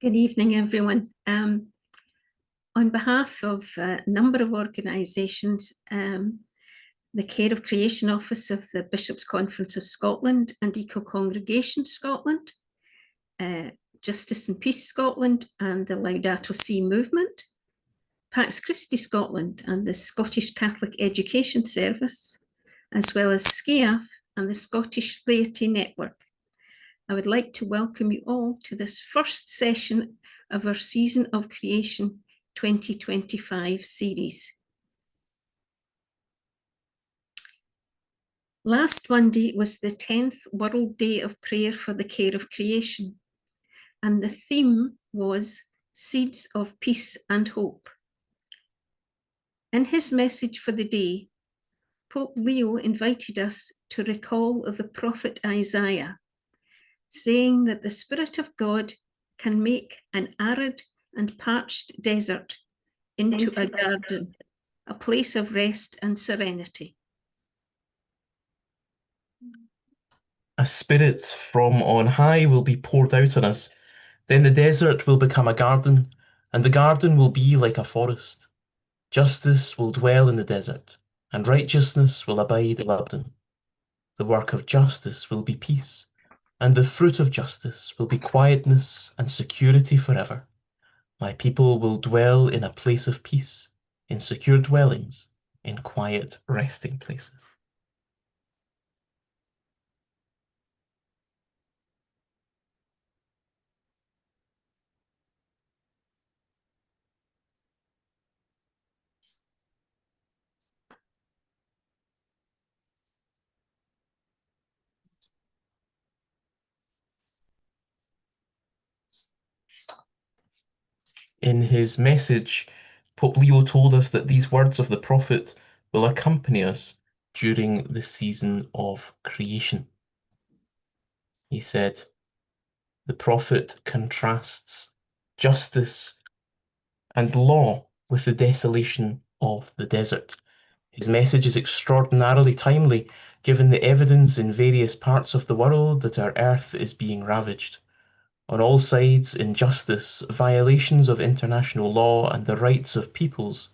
Good evening, everyone. On behalf of a number of organisations, the Care of Creation Office of the Bishops' Conference of Scotland and Eco Congregation Scotland, Justice and Peace Scotland and the Laudato Si movement, Pax Christi Scotland and the Scottish Catholic Education Service, as well as SCIAF and the Scottish Laity Network. I would like to welcome you all to this first session of our Season of Creation 2025 series. Last Monday was the 10th World Day of Prayer for the Care of Creation, and the theme was Seeds of Peace and Hope. In his message for the day, Pope Leo invited us to recall of the prophet Isaiah, saying that the Spirit of God can make an arid and parched desert into a garden, a place of rest and serenity. A spirit from on high will be poured out on us. Then the desert will become a garden, and the garden will be like a forest. Justice will dwell in the desert, and righteousness will abide in Lebanon. The work of justice will be peace, and the fruit of justice will be quietness and security forever. My people will dwell in a place of peace, in secure dwellings, in quiet resting places. In his message, Pope Leo told us that these words of the prophet will accompany us during the season of creation. He said, the prophet contrasts justice and law with the desolation of the desert. His message is extraordinarily timely, given the evidence in various parts of the world that our earth is being ravaged. On all sides, injustice, violations of international law and the rights of peoples,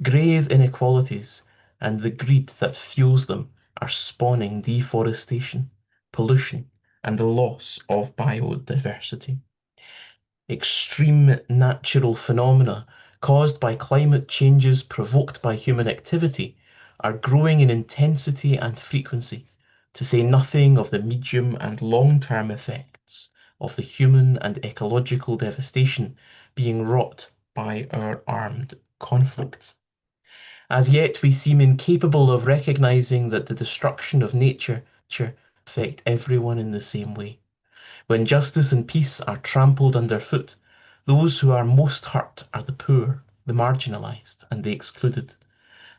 grave inequalities, and the greed that fuels them are spawning deforestation, pollution, and the loss of biodiversity. Extreme natural phenomena caused by climate changes provoked by human activity are growing in intensity and frequency, to say nothing of the medium and long-term effects of the human and ecological devastation being wrought by our armed conflicts. As yet, we seem incapable of recognizing that the destruction of nature affects everyone in the same way. When justice and peace are trampled underfoot, those who are most hurt are the poor, the marginalised, and the excluded.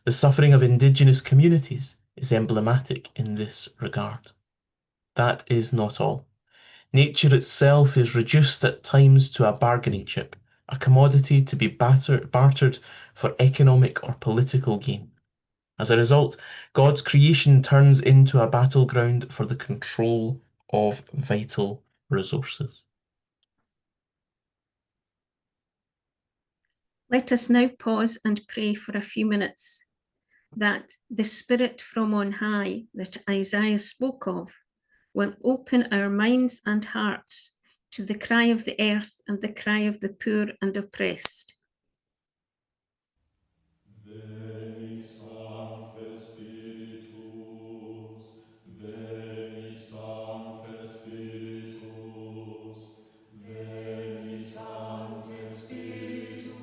The suffering of indigenous communities is emblematic in this regard. That is not all. Nature itself is reduced at times to a bargaining chip, a commodity to be bartered for economic or political gain. As a result, God's creation turns into a battleground for the control of vital resources. Let us now pause and pray for a few minutes that the Spirit from on high that Isaiah spoke of will open our minds and hearts to the cry of the earth and the cry of the poor and oppressed. Veni Sancte Spiritus, Veni Sancte Spiritus, Veni Sancte Spiritus,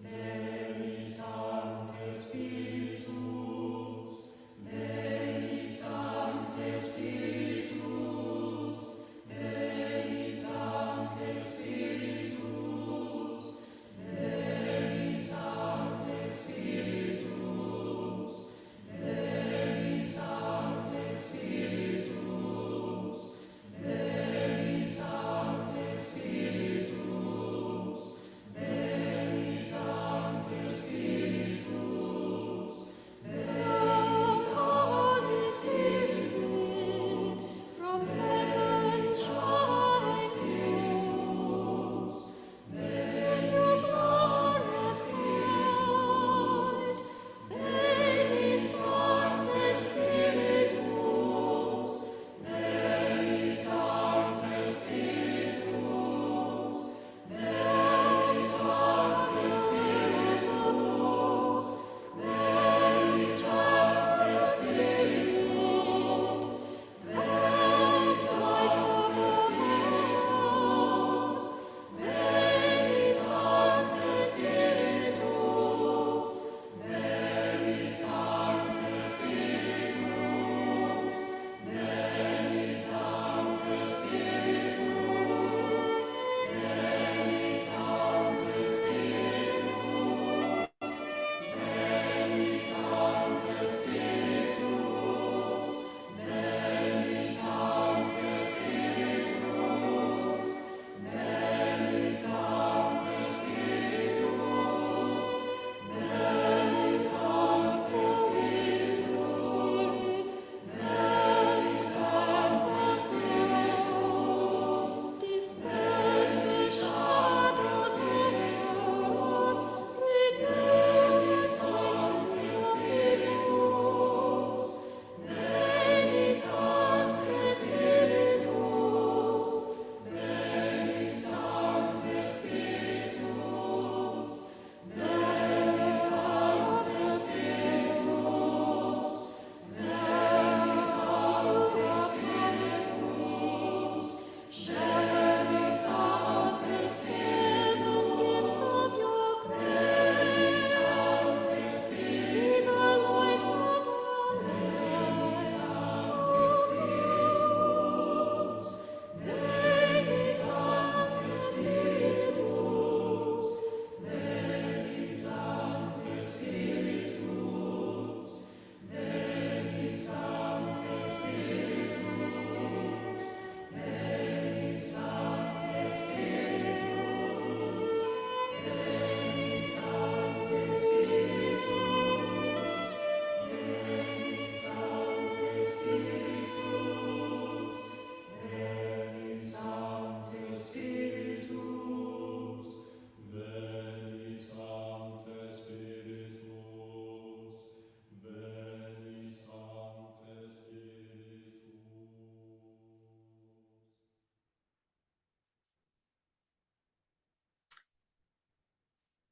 Veni Sancte Spiritus, Veni Sancte Spiritus, Veni Sancte Spiritus, Veni Sancte Spiritus.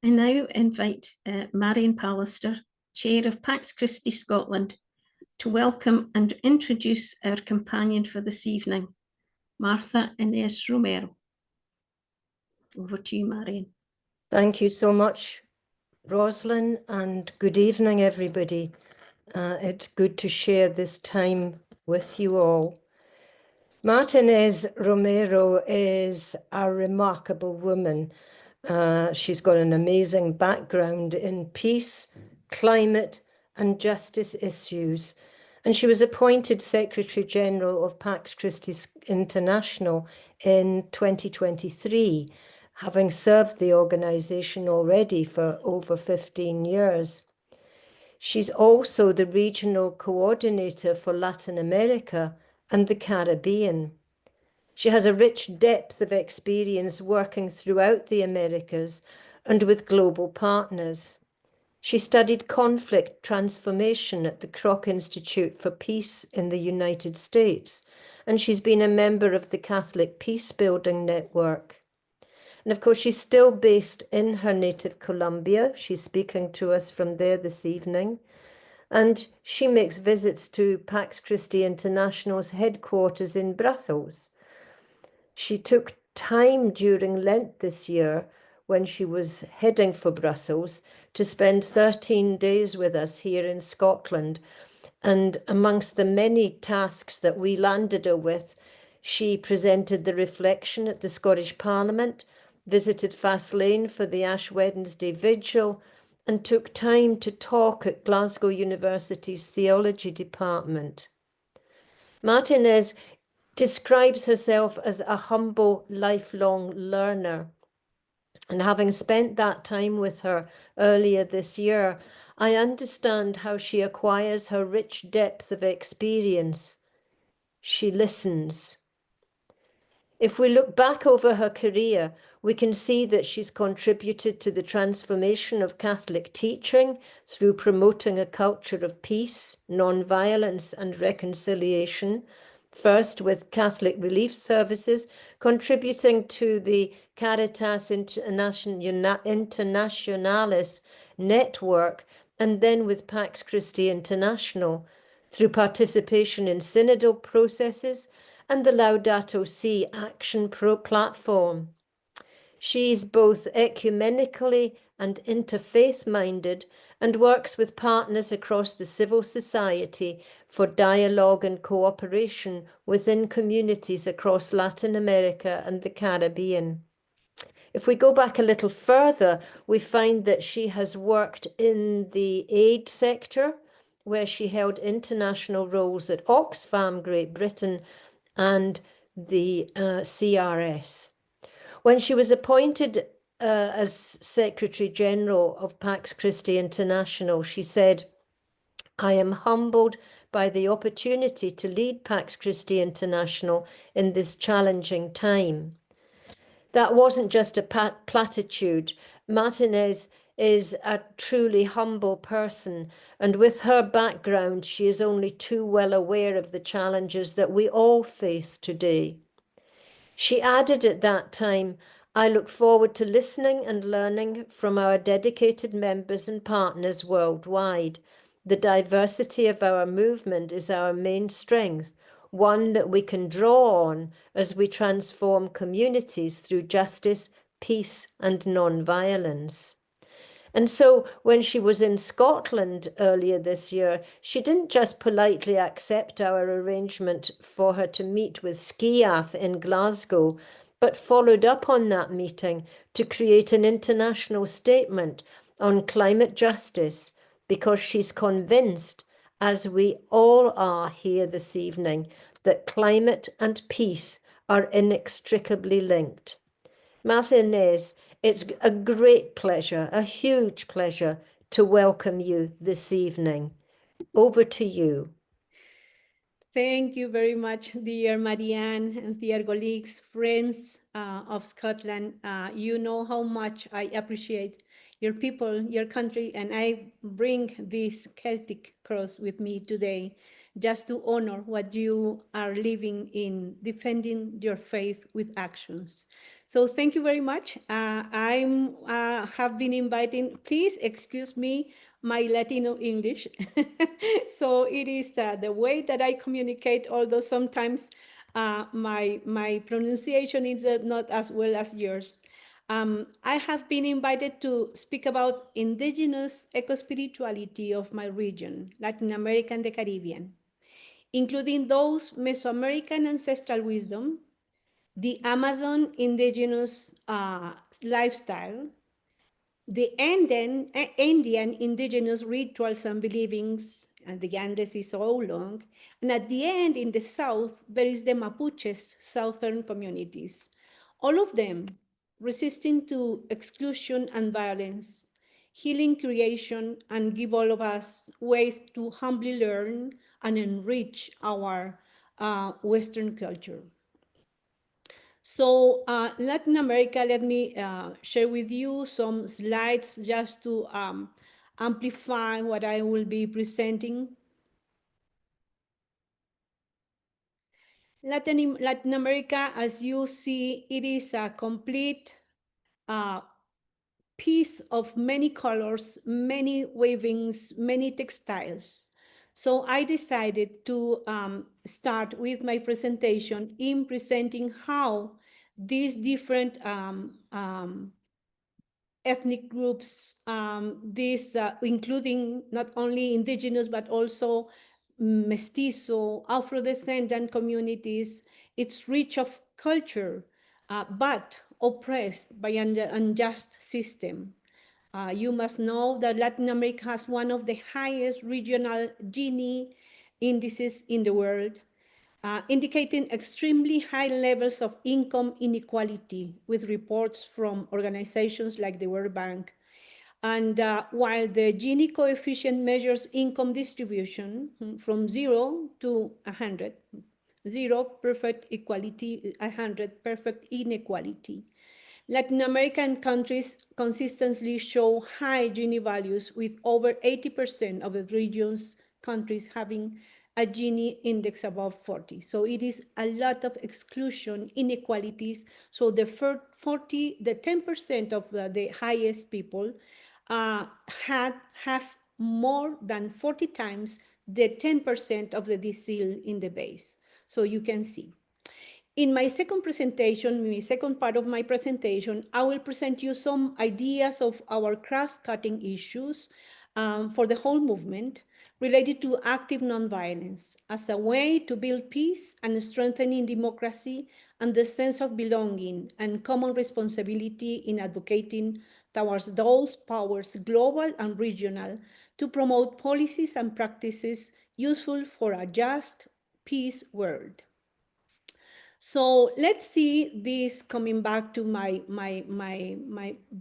I now invite Marion Pallister, Chair of Pax Christi Scotland, to welcome and introduce our companion for this evening, Martha Inés Romero. Over to you, Marion. Thank you so much, Roslyn, and good evening, everybody. It's good to share this time with you all. Martha Inés Romero is a remarkable woman. She's got an amazing background in peace, climate, and justice issues. And she was appointed Secretary General of Pax Christi International in 2023, having served the organisation already for over 15 years. She's also the regional coordinator for Latin America and the Caribbean. She has a rich depth of experience working throughout the Americas and with global partners. She studied conflict transformation at the Kroc Institute for Peace in the United States, and she's been a member of the Catholic Peace Building Network. And of course, she's still based in her native Colombia. She's speaking to us from there this evening. And she makes visits to Pax Christi International's headquarters in Brussels. She took time during Lent this year, when she was heading for Brussels, to spend 13 days with us here in Scotland. And amongst the many tasks that we landed her with, she presented the reflection at the Scottish Parliament, visited Fastlane for the Ash Wednesday Vigil, and took time to talk at Glasgow University's Theology Department. Martha Inés describes herself as a humble, lifelong learner. And having spent that time with her earlier this year, I understand how she acquires her rich depth of experience. She listens. If we look back over her career, we can see that she's contributed to the transformation of Catholic teaching through promoting a culture of peace, non-violence, and reconciliation. First with Catholic Relief Services, contributing to the Caritas Internationalis network, and then with Pax Christi International, through participation in synodal processes and the Laudato Si action platform. She's both ecumenically and interfaith-minded and works with partners across the civil society for dialogue and cooperation within communities across Latin America and the Caribbean. If we go back a little further, we find that she has worked in the aid sector, where she held international roles at Oxfam, Great Britain, and the CRS. When she was appointed as Secretary General of Pax Christi International, she said, "I am humbled by the opportunity to lead Pax Christi International in this challenging time." That wasn't just a platitude. Martha Inés is a truly humble person, and with her background, she is only too well aware of the challenges that we all face today. She added at that time, "I look forward to listening and learning from our dedicated members and partners worldwide. The diversity of our movement is our main strength, one that we can draw on as we transform communities through justice, peace, and non-violence." And so when she was in Scotland earlier this year, she didn't just politely accept our arrangement for her to meet with SCIAF in Glasgow, but followed up on that meeting to create an international statement on climate justice, because she's convinced, as we all are here this evening, that climate and peace are inextricably linked. Martha Inés, it's a great pleasure, a huge pleasure to welcome you this evening. Over to you. Thank you very much, dear Marianne and dear colleagues, friends of Scotland. You know how much I appreciate your people, your country, and I bring this Celtic cross with me today, just to honor what you are living in, defending your faith with actions. So thank you very much. I have been inviting, please excuse me, my Latino English. So it is the way that I communicate, although sometimes my pronunciation is not as well as yours. I have been invited to speak about indigenous eco-spirituality of my region, Latin America and the Caribbean, including those Mesoamerican ancestral wisdom, the Amazon indigenous lifestyle, the Indian indigenous rituals and beliefs, and the Andes is so long. And at the end, in the south, there is the Mapuches southern communities, all of them resisting to exclusion and violence, healing creation, and give all of us ways to humbly learn and enrich our Western culture. So Latin America, let me share with you some slides just to amplify what I will be presenting. Latin America, as you see, it is a complete piece of many colors, many weavings, many textiles. So I decided to start with my presentation in presenting how these different ethnic groups, including not only indigenous, but also mestizo, Afro-descendant communities, it's rich of culture, but oppressed by an unjust system. You must know that Latin America has one of the highest regional Gini indices in the world, indicating extremely high levels of income inequality, with reports from organizations like the World Bank. And while the Gini coefficient measures income distribution from 0 to 100, 0 perfect equality, 100 perfect inequality, Latin American countries consistently show high Gini values, with over 80% of the region's countries having a Gini index above 40. So it is a lot of exclusion, inequalities. So the 10% of the highest people have more than 40 times the 10% of the decile in the base. So you can see. In my second presentation, my second part of my presentation, I will present you some ideas of our cross-cutting issues for the whole movement related to active nonviolence as a way to build peace and strengthening democracy and the sense of belonging and common responsibility in advocating towards those powers, global and regional, to promote policies and practices useful for a just peace world. So let's see this coming back to my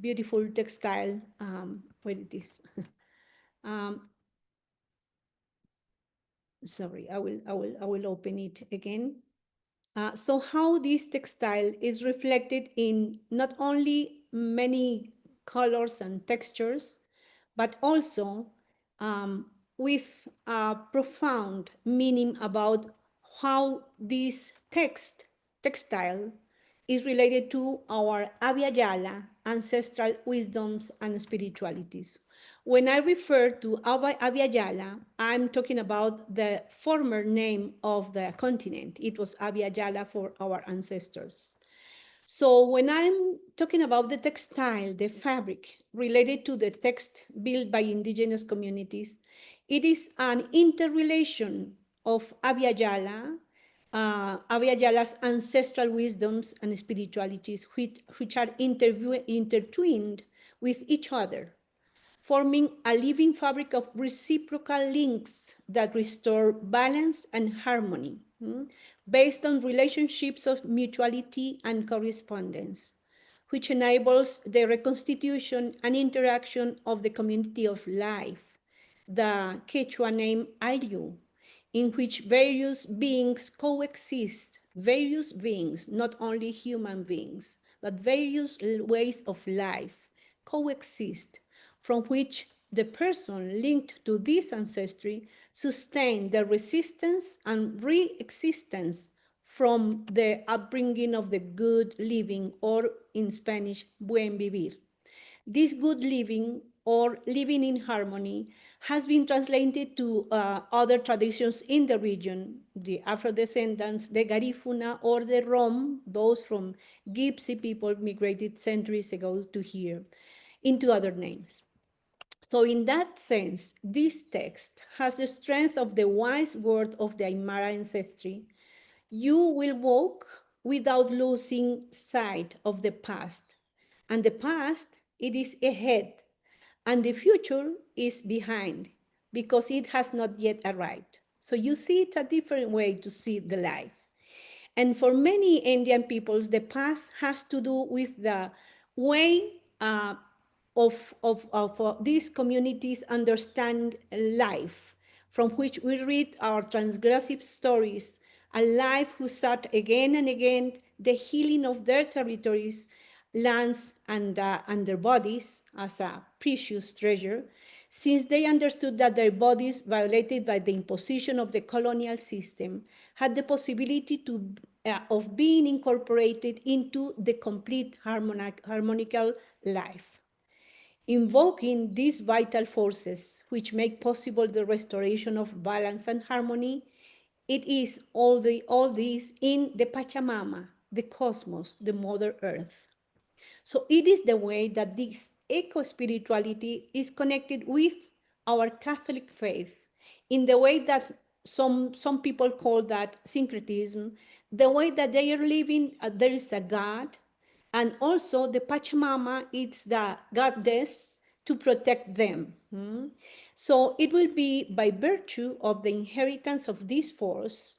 beautiful textile. Where it is? Sorry, I will open it again. So how this textile is reflected in not only many colors and textures, but also with a profound meaning about how this textile is related to our Abya Yala ancestral wisdoms and spiritualities. When I refer to Abya Yala, I'm talking about the former name of the continent. It was Abya Yala for our ancestors. So when I'm talking about the textile, the fabric related to the text built by indigenous communities, it is an interrelation of Abya Yala, Abya Yala's ancestral wisdoms and spiritualities, which are intertwined with each other, forming a living fabric of reciprocal links that restore balance and harmony, based on relationships of mutuality and correspondence, which enables the reconstitution and interaction of the community of life, the Quechua name Ayu, in which various beings coexist, various beings, not only human beings, but various ways of life coexist, from which the person linked to this ancestry sustained the resistance and re-existence from the upbringing of the good living, or in Spanish, buen vivir. This good living or living in harmony has been translated to other traditions in the region, the Afro-descendants, the Garifuna, or the Rom, those from Gypsy people migrated centuries ago to here, into other names. So in that sense, this text has the strength of the wise word of the Aymara ancestry. You will walk without losing sight of the past. And the past, it is ahead. And the future is behind because it has not yet arrived. So you see, it's a different way to see the life. And for many Indian peoples, the past has to do with the way of these communities understand life, from which we read our transgressive stories, a life who sought again and again the healing of their territories, lands, and their bodies as a precious treasure, since they understood that their bodies, violated by the imposition of the colonial system, had the possibility of being incorporated into the complete harmonical life. Invoking these vital forces, which make possible the restoration of balance and harmony, it is all this in the Pachamama, the cosmos, the Mother Earth. So it is the way that this eco-spirituality is connected with our Catholic faith, in the way that some people call that syncretism, the way that they are living, there is a God, and also the Pachamama, it's the goddess to protect them. So it will be by virtue of the inheritance of this force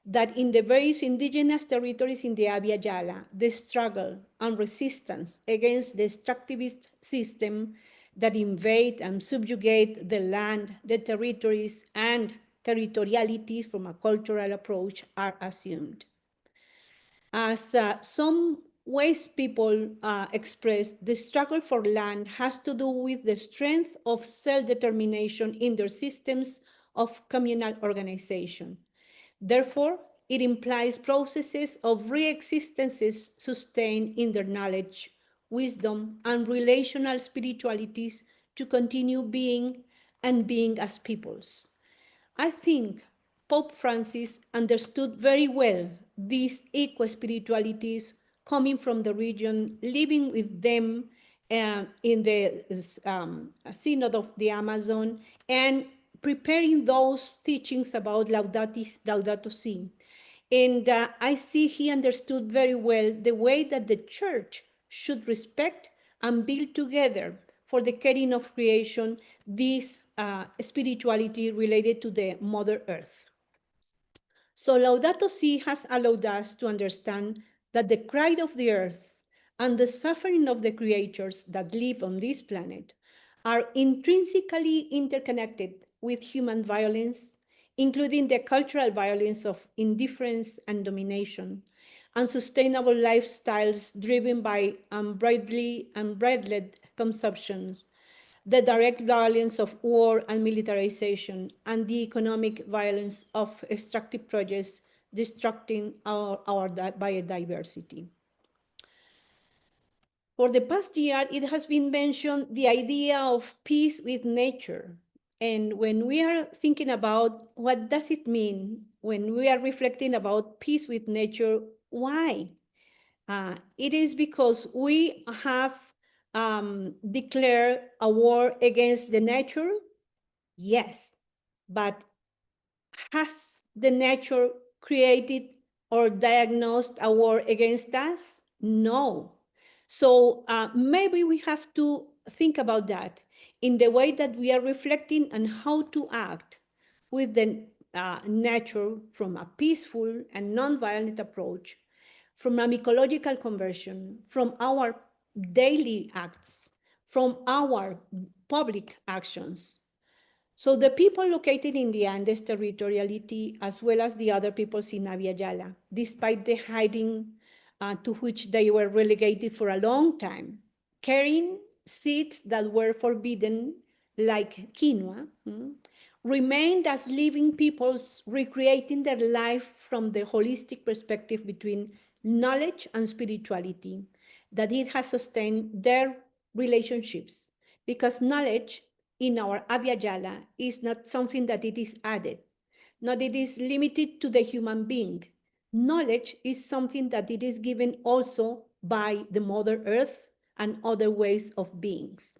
that in the various indigenous territories in the Abya Yala, the struggle and resistance against the extractivist system that invade and subjugate the land, the territories, and territoriality from a cultural approach are assumed. As some ways people express, the struggle for land has to do with the strength of self-determination in their systems of communal organization. Therefore, it implies processes of re-existences sustained in their knowledge, wisdom, and relational spiritualities to continue being and being as peoples. I think Pope Francis understood very well these eco-spiritualities coming from the region, living with them in the Synod of the Amazon, and preparing those teachings about Laudato Si. And I see he understood very well the way that the church should respect and build together for the caring of creation, this spirituality related to the Mother Earth. So Laudato Si has allowed us to understand that the cry of the earth and the suffering of the creatures that live on this planet are intrinsically interconnected with human violence, including the cultural violence of indifference and domination, unsustainable lifestyles driven by unbridled consumptions, the direct violence of war and militarization, and the economic violence of extractive projects destructing our biodiversity. For the past year, it has been mentioned the idea of peace with nature. And when we are thinking about what does it mean, when we are reflecting about peace with nature, why? It is because we have declared a war against the nature? Yes, but has the nature created or diagnosed a war against us? No. So maybe we have to think about that in the way that we are reflecting on how to act with the nature from a peaceful and non-violent approach, from an ecological conversion, from our daily acts, from our public actions. So the people located in the Andes territoriality, as well as the other peoples in Abya Yala, despite the hiding to which they were relegated for a long time, carrying seeds that were forbidden, like quinoa, remained as living peoples recreating their life from the holistic perspective between knowledge and spirituality, that it has sustained their relationships. Because knowledge in our Abhyajala is not something that it is added, not it is limited to the human being. Knowledge is something that it is given also by the Mother Earth and other ways of beings.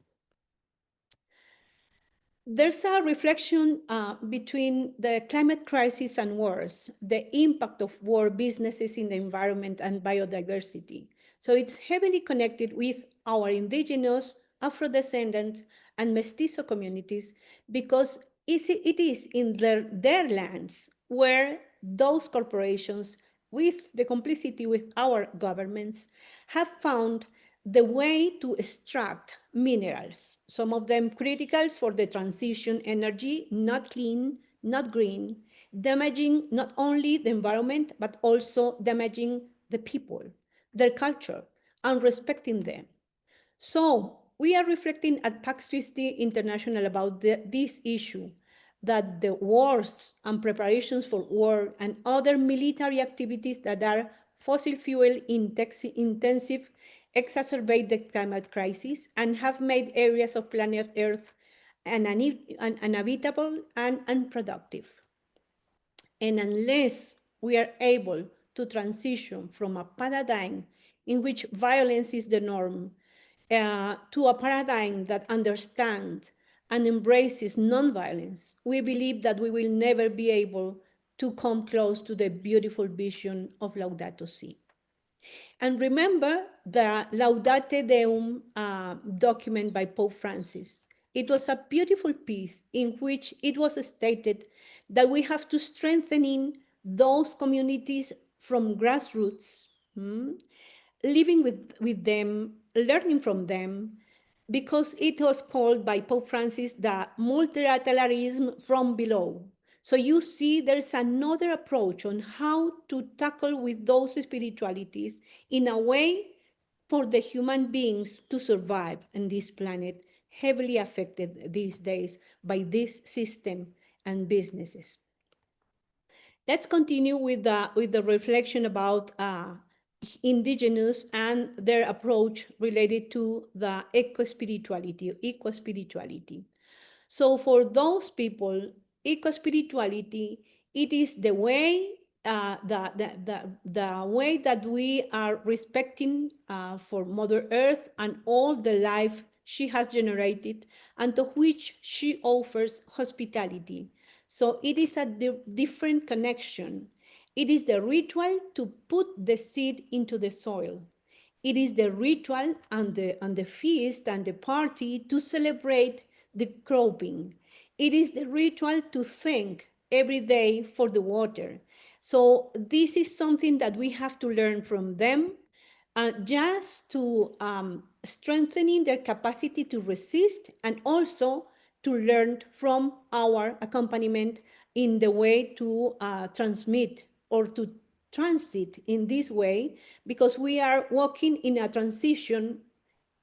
There's a reflection between the climate crisis and wars, the impact of war businesses in the environment and biodiversity. So it's heavily connected with our indigenous, Afro-descendants, and mestizo communities because it is in their lands where those corporations, with the complicity with our governments, have found the way to extract minerals, some of them critical for the transition energy, not clean, not green, damaging not only the environment, but also damaging the people, their culture, and respecting them. So we are reflecting at Pax Christi International about this issue, that the wars and preparations for war and other military activities that are fossil fuel intensive exacerbate the climate crisis and have made areas of planet Earth unhabitable and unproductive. And unless we are able to transition from a paradigm in which violence is the norm to a paradigm that understands and embraces nonviolence, we believe that we will never be able to come close to the beautiful vision of Laudato Si. And remember the Laudate Deum document by Pope Francis. It was a beautiful piece in which it was stated that we have to strengthen those communities from grassroots, living with them, learning from them, because it was called by Pope Francis the multilateralism from below. So you see there's another approach on how to tackle with those spiritualities in a way for the human beings to survive on this planet, heavily affected these days by this system and businesses. Let's continue with the reflection about indigenous and their approach related to the eco-spirituality. So for those people, eco-spirituality, it is the way, the way that we are respecting for Mother Earth and all the life she has generated and to which she offers hospitality. So it is a different connection. It is the ritual to put the seed into the soil. It is the ritual and the feast and the party to celebrate the cropping. It is the ritual to thank every day for the water. So this is something that we have to learn from them, just to strengthening their capacity to resist and also to learn from our accompaniment in the way to transmit or to transit in this way, because we are walking in a transition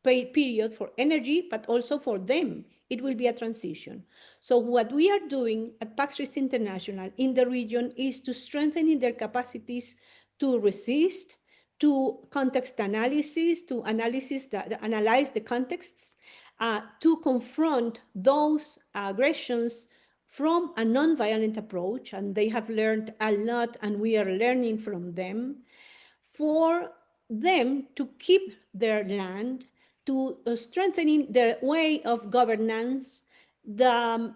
period for energy, but also for them. It will be a transition. So what we are doing at Pax Christi International in the region is to strengthen their capacities to resist, to context analysis, to analyze the contexts, to confront those aggressions from a nonviolent approach, and they have learned a lot, and we are learning from them, for them to keep their land, to strengthening their way of governance, to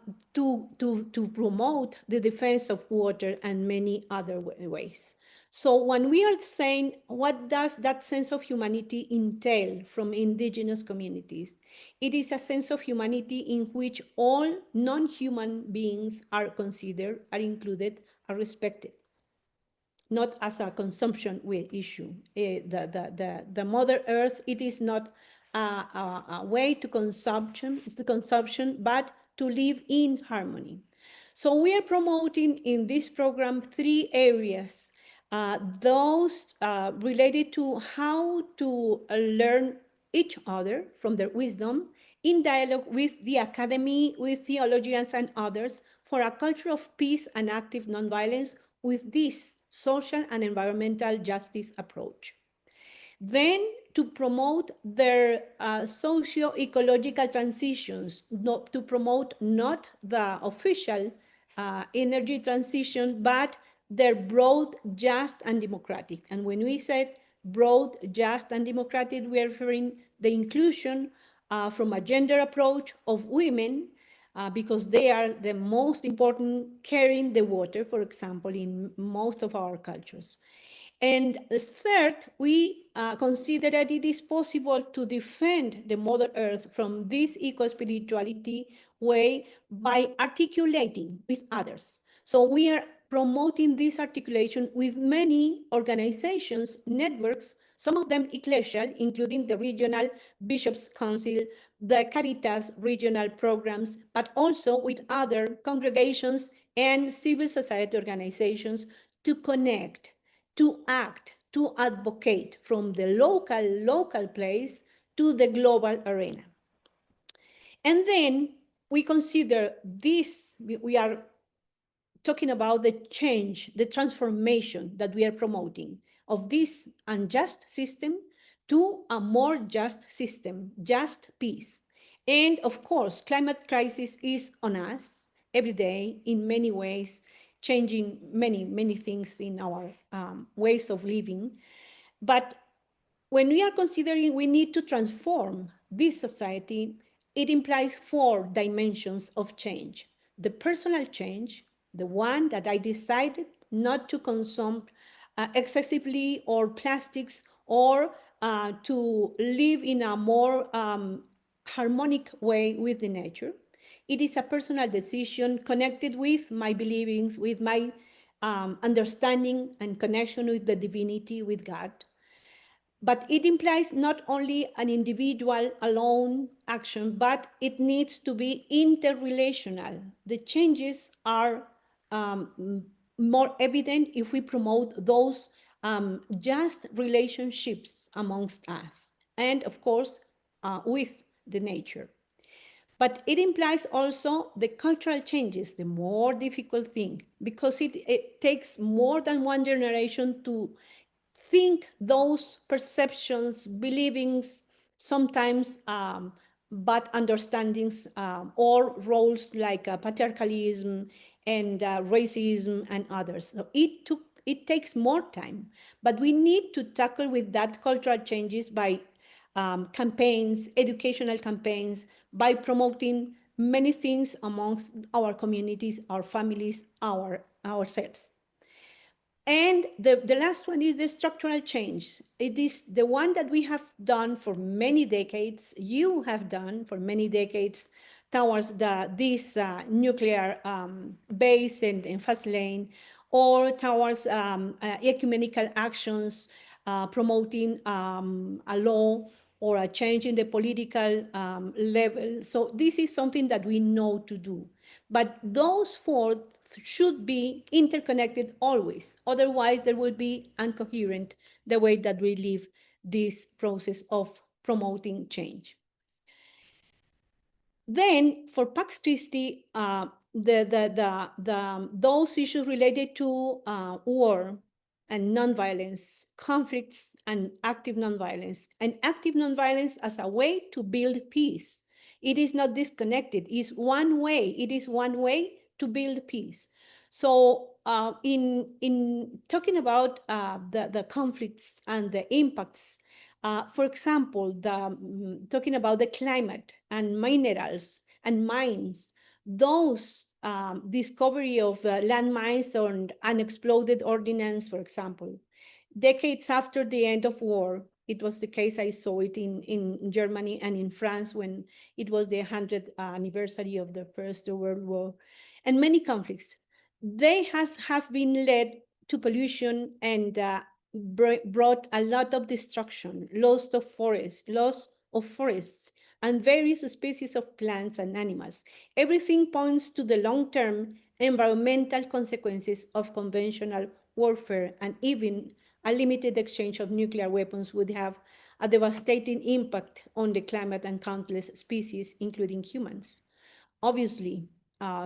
promote the defense of water and many other ways. So when we are saying, what does that sense of humanity entail from indigenous communities? It is a sense of humanity in which all non-human beings are considered, are included, are respected, not as a consumption issue. The Mother Earth, it is not a way to consumption, but to live in harmony. So we are promoting in this program 3 areas, those related to how to learn each other from their wisdom in dialogue with the academy, with theologians and others, for a culture of peace and active nonviolence with this social and environmental justice approach. Then to promote their socio-ecological transitions, to promote not the official energy transition, but their broad, just, and democratic. And when we said broad, just, and democratic, we are referring the inclusion from a gender approach of women, because they are the most important carrying the water, for example, in most of our cultures. And third, we consider that it is possible to defend the Mother Earth from this eco-spirituality way by articulating with others. So we are promoting this articulation with many organizations, networks, some of them ecclesial, including the Regional Bishops' Council, the Caritas regional programs, but also with other congregations and civil society organizations to connect, to act, to advocate from the local place to the global arena. And then we consider this, we are talking about the change, the transformation that we are promoting of this unjust system to a more just system, just peace. And of course, climate crisis is on us every day in many ways, changing many things in our ways of living. But when we are considering we need to transform this society, it implies 4 dimensions of change. The personal change, the one that I decided not to consume excessively or plastics, or to live in a more harmonic way with the nature. It is a personal decision connected with my beliefs, with my understanding and connection with the divinity, with God. But it implies not only an individual alone action, but it needs to be interrelational. The changes are more evident if we promote those just relationships amongst us, and of course, with the nature. But it implies also the cultural changes, the more difficult thing, because it takes more than one generation to think those perceptions, believings, sometimes bad understandings, or roles like patriarchalism and racism and others. So it takes more time, but we need to tackle with that cultural changes by campaigns, educational campaigns, by promoting many things amongst our communities, our families, ourselves. And the last one is the structural change. It is the one that we have done for many decades, you have done for many decades, towards this nuclear base and fast lane, or towards ecumenical actions, promoting a law or a change in the political level. So this is something that we know to do. But those 4 should be interconnected always. Otherwise, there will be incoherent the way that we live this process of promoting change. Then for Pax Christi, those issues related to war and nonviolence, conflicts and active nonviolence as a way to build peace. It is not disconnected. It's one way. It is one way to build peace. So in talking about the conflicts and the impacts, for example, talking about the climate and minerals and mines, those discovery of landmines or unexploded ordnance, for example, decades after the end of war. It was the case, I saw it in Germany and in France when it was the 100th anniversary of the First World War, and many conflicts. They have been led to pollution and brought a lot of destruction, loss of forests, and various species of plants and animals. Everything points to the long-term environmental consequences of conventional warfare, and even a limited exchange of nuclear weapons would have a devastating impact on the climate and countless species, including humans. Obviously,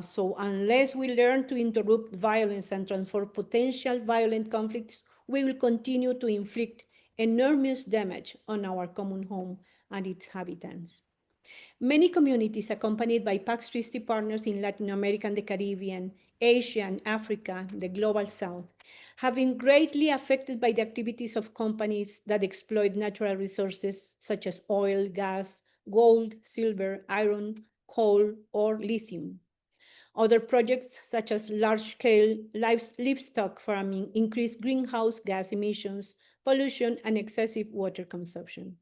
so unless we learn to interrupt violence and transform potential violent conflicts, we will continue to inflict enormous damage on our common home and its inhabitants. Many communities accompanied by Pax Christi partners in Latin America and the Caribbean, Asia and Africa, the Global South, have been greatly affected by the activities of companies that exploit natural resources such as oil, gas, gold, silver, iron, coal, or lithium. Other projects, such as large-scale livestock farming, increase greenhouse gas emissions, pollution, and excessive water consumption.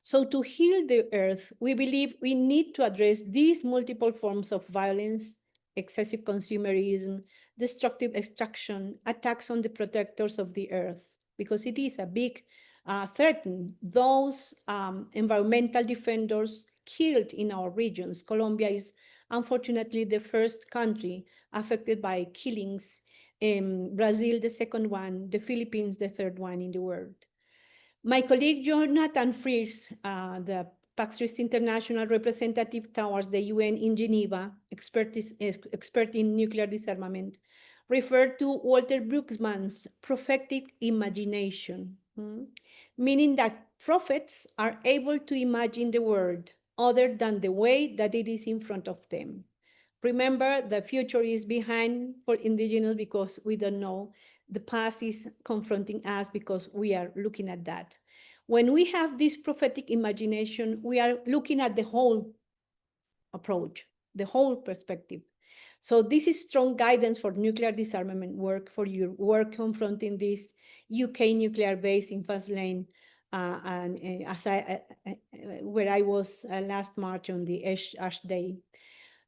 So to heal the earth, we believe we need to address these multiple forms of violence, excessive consumerism, destructive extraction, attacks on the protectors of the earth, because it is a big threat. Those environmental defenders killed in our regions. Colombia is unfortunately the first country affected by killings. Brazil, the second one, the Philippines, the third one in the world. My colleague Jonathan Frears, the Pax Christi International representative towards the UN in Geneva, expert in nuclear disarmament, referred to Walter Brueggemann's prophetic imagination, meaning that prophets are able to imagine the world other than the way that it is in front of them. Remember, the future is behind for indigenous because we don't know. The past is confronting us because we are looking at that. When we have this prophetic imagination, we are looking at the whole approach, the whole perspective. So this is strong guidance for nuclear disarmament work, for your work confronting this UK nuclear base in Faslane, where I was last March on the Ash Day.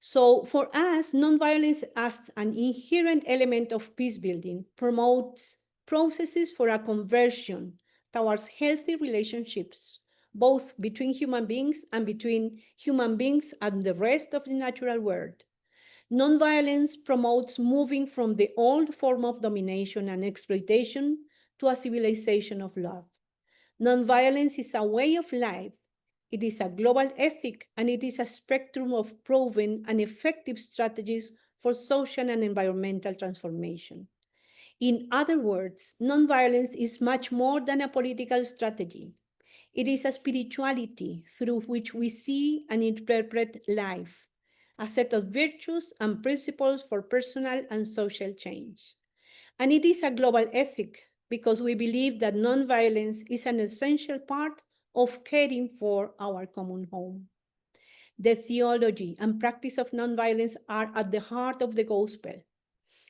So for us, nonviolence as an inherent element of peace building promotes processes for a conversion towards healthy relationships, both between human beings and between human beings and the rest of the natural world. Nonviolence promotes moving from the old form of domination and exploitation to a civilization of love. Nonviolence is a way of life. It is a global ethic, and it is a spectrum of proven and effective strategies for social and environmental transformation. In other words, nonviolence is much more than a political strategy. It is a spirituality through which we see and interpret life, a set of virtues and principles for personal and social change. And it is a global ethic because we believe that nonviolence is an essential part of caring for our common home. The theology and practice of nonviolence are at the heart of the gospel.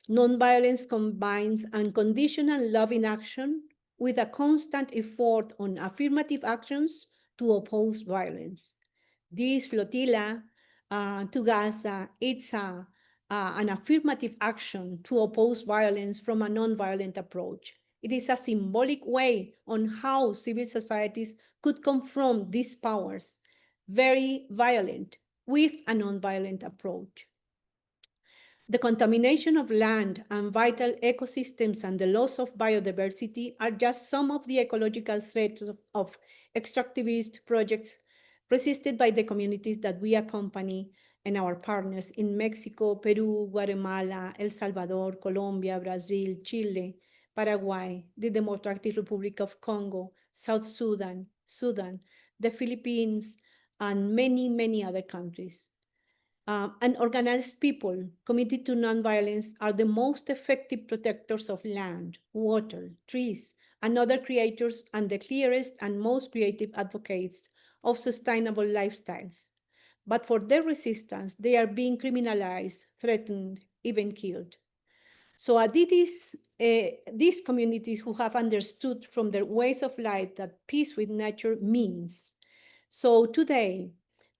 Nonviolence combines unconditional love in action with a constant effort on affirmative actions to oppose violence. This flotilla to Gaza, it's an affirmative action to oppose violence from a nonviolent approach. It is a symbolic way on how civil societies could confront these powers, very violent, with a nonviolent approach. The contamination of land and vital ecosystems and the loss of biodiversity are just some of the ecological threats of extractivist projects resisted by the communities that we accompany and our partners in Mexico, Peru, Guatemala, El Salvador, Colombia, Brazil, Chile, Paraguay, the Democratic Republic of Congo, South Sudan, the Philippines, and many, many other countries. And organized people committed to nonviolence are the most effective protectors of land, water, trees, and other creators, and the clearest and most creative advocates of sustainable lifestyles. But for their resistance, they are being criminalized, threatened, even killed. So it is these communities who have understood from their ways of life that peace with nature means. So today,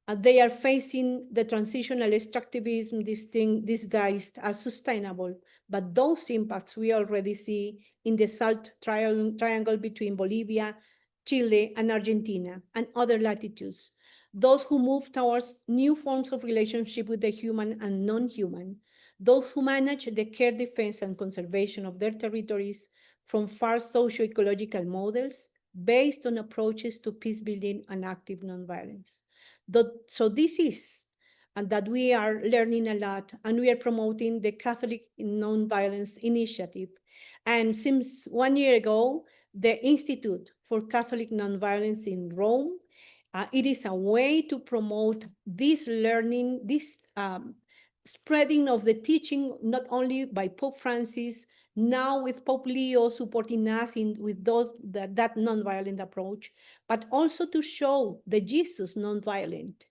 they are facing the transitional extractivism, this thing disguised as sustainable, but those impacts we already see in the salt triangle between Bolivia, Chile, and Argentina, and other latitudes. Those who move towards new forms of relationship with the human and non-human, those who manage the care, defense, and conservation of their territories from far socio-ecological models based on approaches to peace building and active nonviolence. So this is, and that we are learning a lot, and we are promoting the Catholic Nonviolence Initiative. And since 1 year ago, the Institute for Catholic Nonviolence in Rome, it is a way to promote this learning, this spreading of the teaching, not only by Pope Francis, now with Pope Leo supporting us with that nonviolent approach, but also to show the Jesus nonviolent,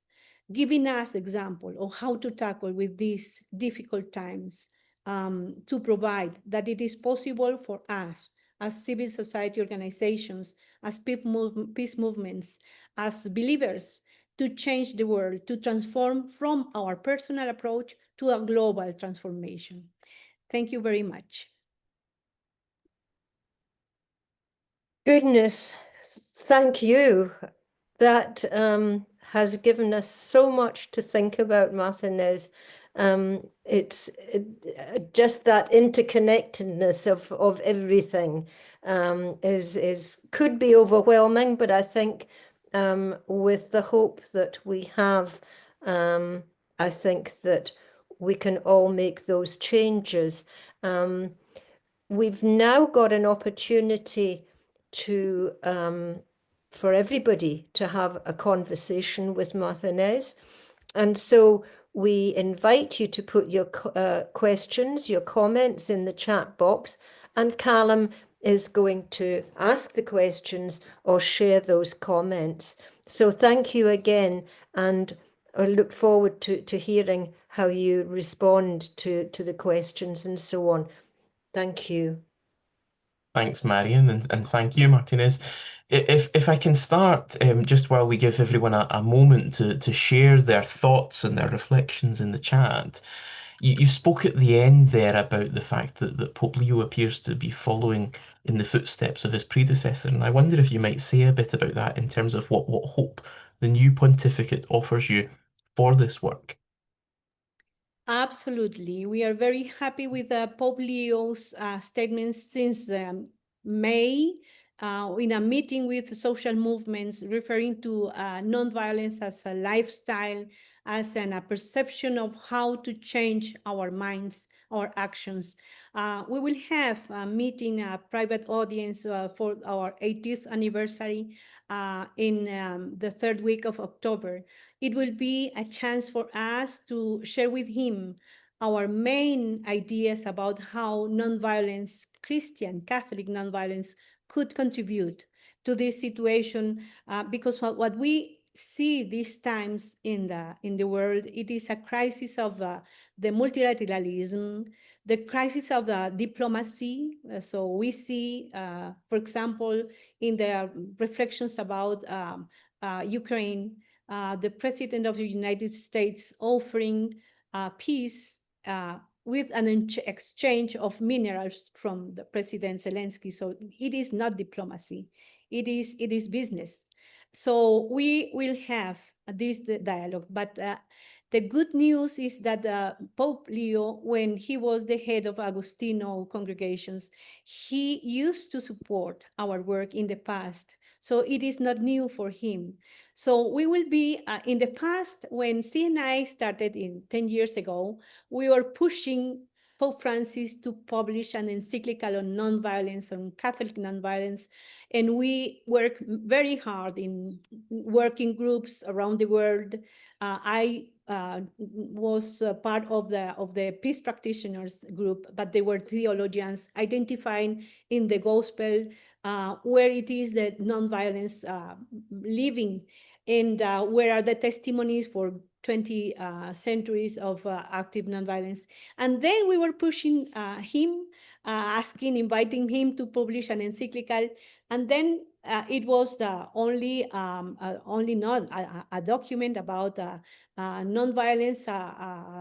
giving us example of how to tackle with these difficult times, to provide that it is possible for us as civil society organizations, as peace movements, as believers, to change the world, to transform from our personal approach to a global transformation. Thank you very much. Goodness, thank you. That has given us so much to think about, Martinez. It's just that interconnectedness of everything could be overwhelming, but I think with the hope that we have, I think that we can all make those changes. We've now got an opportunity to for everybody to have a conversation with Martinez. And so we invite you to put your questions, your comments in the chat box, and Callum is going to ask the questions or share those comments. So thank you again, and I look forward to hearing how you respond to the questions and so on. Thank you. Thanks, Marion, and thank you, Martinez. If I can start, just while we give everyone a moment to share their thoughts and their reflections in the chat. You spoke at the end there about the fact that Pope Leo appears to be following in the footsteps of his predecessor, and I wonder if you might say a bit about that in terms of what hope the new pontificate offers you for this work. Absolutely. We are very happy with Pope Leo's statements since May in a meeting with social movements, referring to nonviolence as a lifestyle, as a perception of how to change our minds, our actions. We will have a meeting, a private audience for our 80th anniversary in the third week of October. It will be a chance for us to share with him our main ideas about how nonviolence, Christian, Catholic nonviolence, could contribute to this situation, because what we see these times in the world, it is a crisis of the multilateralism, the crisis of the diplomacy. So we see, for example, in the reflections about Ukraine, the President of the United States offering peace with an exchange of minerals from the President Zelensky. So it is not diplomacy, it is business. So we will have this dialogue. But the good news is that Pope Leo, when he was the head of Agustino congregations, he used to support our work in the past. So it is not new for him. So we will be, in the past, when CNI started 10 years ago, we were pushing Pope Francis to publish an encyclical on nonviolence, on Catholic nonviolence, and we work very hard in working groups around the world. I was part of the peace practitioners group, but they were theologians identifying in the gospel where it is that nonviolence living, and where are the testimonies for 20 centuries of active nonviolence. And then we were pushing him, inviting him to publish an encyclical. And then it was the only a document about nonviolence,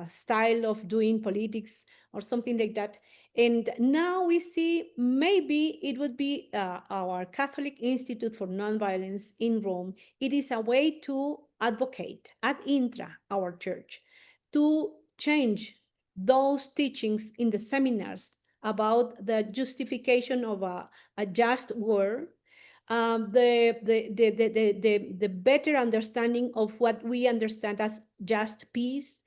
style of doing politics or something like that. And now we see maybe it would be our Catholic Institute for Nonviolence in Rome. It is a way to advocate ad intra our church to change those teachings in the seminars about the justification of a just war, the better understanding of what we understand as just peace.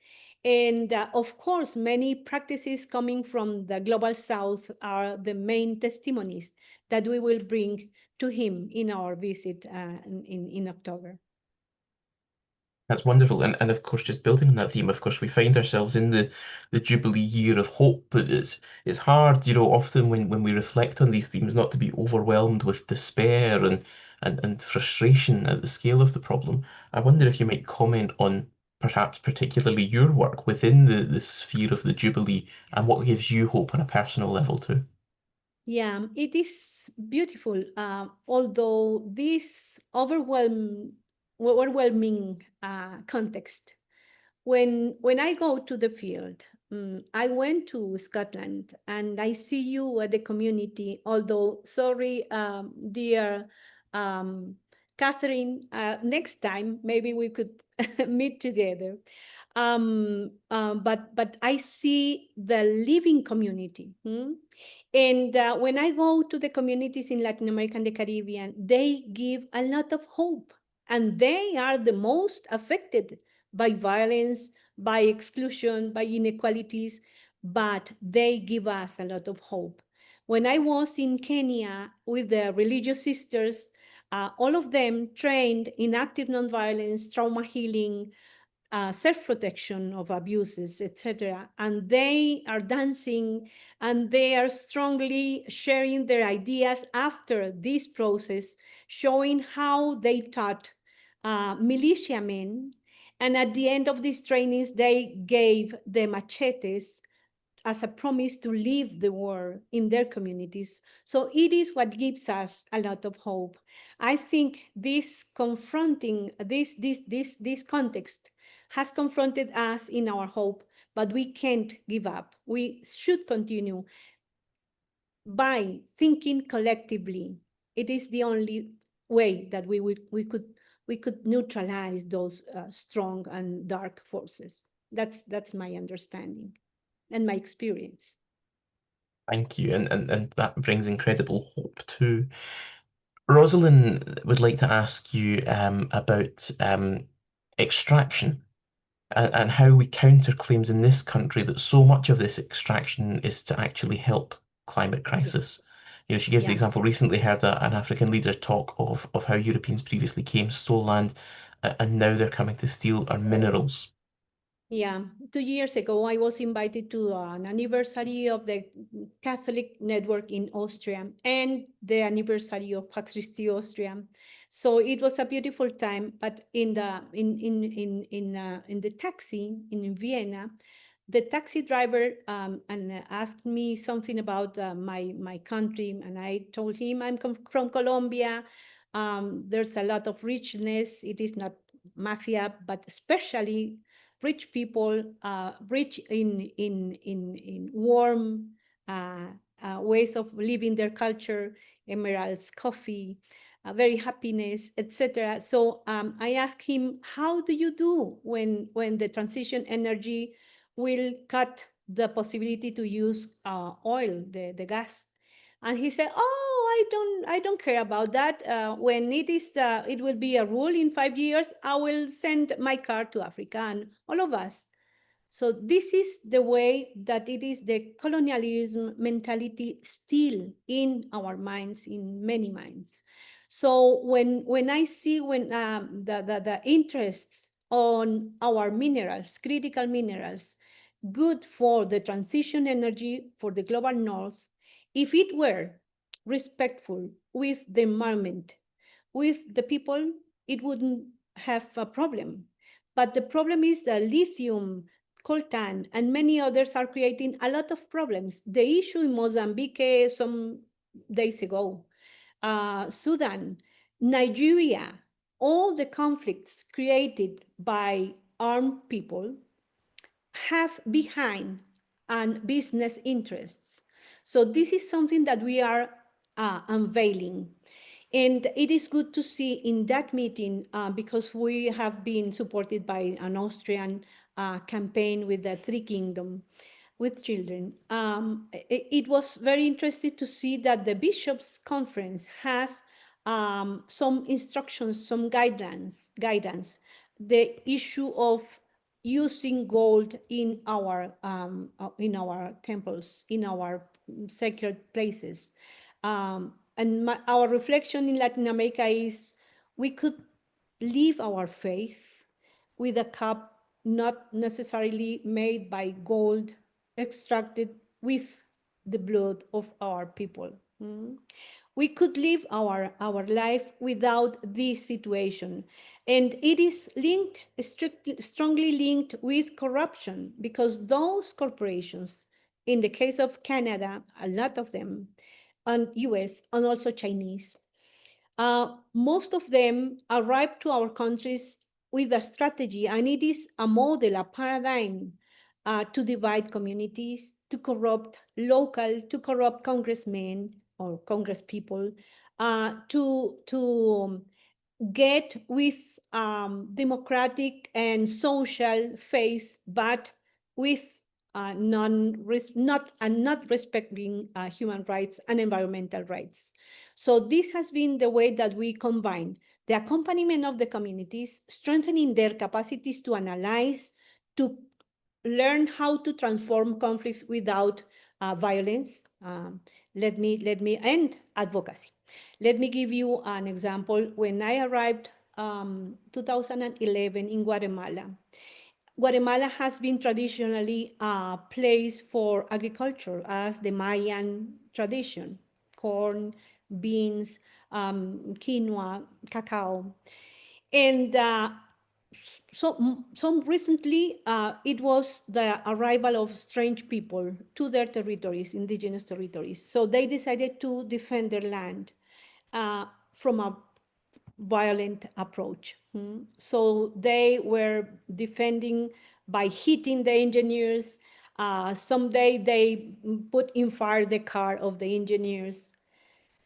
And of course, many practices coming from the Global South are the main testimonies that we will bring to him in our visit in October. That's wonderful. And of course, just building on that theme, of course, we find ourselves in the Jubilee year of hope, but it's hard, you know, often when we reflect on these themes, not to be overwhelmed with despair and frustration at the scale of the problem. I wonder if you might comment on perhaps particularly your work within the sphere of the Jubilee and what gives you hope on a personal level too. Yeah, it is beautiful. Although this overwhelming context, when I go to the field, I went to Scotland and I see you at the community. Although, sorry, dear Catherine, next time maybe we could meet together. But I see the living community. And when I go to the communities in Latin America and the Caribbean, they give a lot of hope. And they are the most affected by violence, by exclusion, by inequalities, but they give us a lot of hope. When I was in Kenya with the religious sisters, all of them trained in active nonviolence, trauma healing, self-protection of abuses, etc. And they are dancing and they are strongly sharing their ideas after this process, showing how they taught militiamen. And at the end of these trainings, they gave the machetes as a promise to leave the war in their communities. So it is what gives us a lot of hope. I think this confronting this context has confronted us in our hope, but we can't give up. We should continue by thinking collectively. It is the only way that we could neutralize those strong and dark forces. That's my understanding and my experience. Thank you, and that brings incredible hope too. Rosalind would like to ask you about extraction and how we counter claims in this country that so much of this extraction is to actually help climate crisis. You know, she gives the example, recently heard an African leader talk of how Europeans previously came, stole land, and now they're coming to steal our minerals. Yeah, 2 years ago, I was invited to an anniversary of the Catholic network in Austria and the anniversary of Christi, Austria. So it was a beautiful time. But in the taxi in Vienna, the taxi driver and asked me something about my country, and I told him I'm from Colombia. There's a lot of richness. It is not mafia, but especially rich people, rich in warm ways of living their culture, emeralds, coffee, very happiness, etc. So I asked him, how do you do when the transition energy will cut the possibility to use oil, the gas? And he said, "Oh, I don't care about that. When it will be a rule in 5 years, I will send my car to Africa and all of us." So this is the way that it is the colonialism mentality still in our minds, in many minds. So when I see the interests on our minerals, critical minerals, good for the transition energy for the global north, if it were respectful with the environment, with the people, it wouldn't have a problem. But the problem is the lithium, coltan, and many others are creating a lot of problems. The issue in Mozambique some days ago, Sudan, Nigeria, all the conflicts created by armed people have behind and business interests. So this is something that we are unveiling. And it is good to see in that meeting, because we have been supported by an Austrian campaign with the Three Kingdoms. with children. It was very interesting to see that the Bishops' Conference has some instructions, some guidance. The issue of using gold in our temples, in our sacred places. And our reflection in Latin America is we could live our faith with a cup not necessarily made by gold, extracted with the blood of our people. We could live our life without this situation. And it is linked, strongly linked with corruption, because those corporations, in the case of Canada, a lot of them, and US, and also Chinese, most of them arrived to our countries with a strategy, and it is a model, a paradigm to divide communities, to corrupt congressmen or congresspeople, to get with democratic and social face, but with not respecting human rights and environmental rights. So this has been the way that we combine the accompaniment of the communities, strengthening their capacities to analyze, to learn how to transform conflicts without violence. And advocacy. Let me give you an example. When I arrived 2011 in Guatemala, Guatemala has been traditionally a place for agriculture as the Mayan tradition, corn, beans, quinoa, cacao. And so recently, it was the arrival of strange people to their territories, indigenous territories. So they decided to defend their land from a violent approach. So they were defending by hitting the engineers. Someday they put in fire the car of the engineers.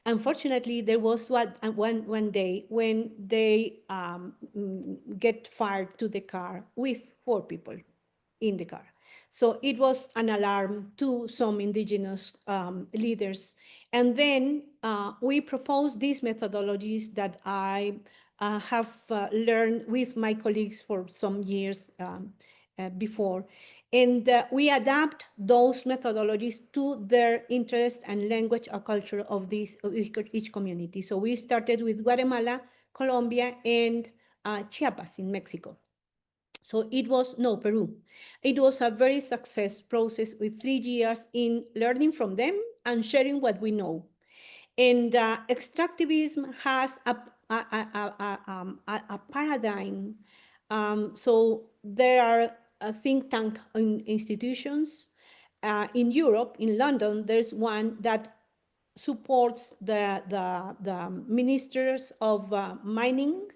Unfortunately, there was one day when they get fired to the car with 4 people in the car. So it was an alarm to some indigenous leaders. And then we proposed these methodologies that I have learned with my colleagues for some years before. And we adapt those methodologies to their interest and language or culture of each community. So we started with Guatemala, Colombia, and Chiapas in Mexico. So it was, Peru. It was a very successful process with 3 years in learning from them and sharing what we know. And extractivism has a paradigm. So there are think tank institutions. In Europe, in London, there's one that supports the ministers of mining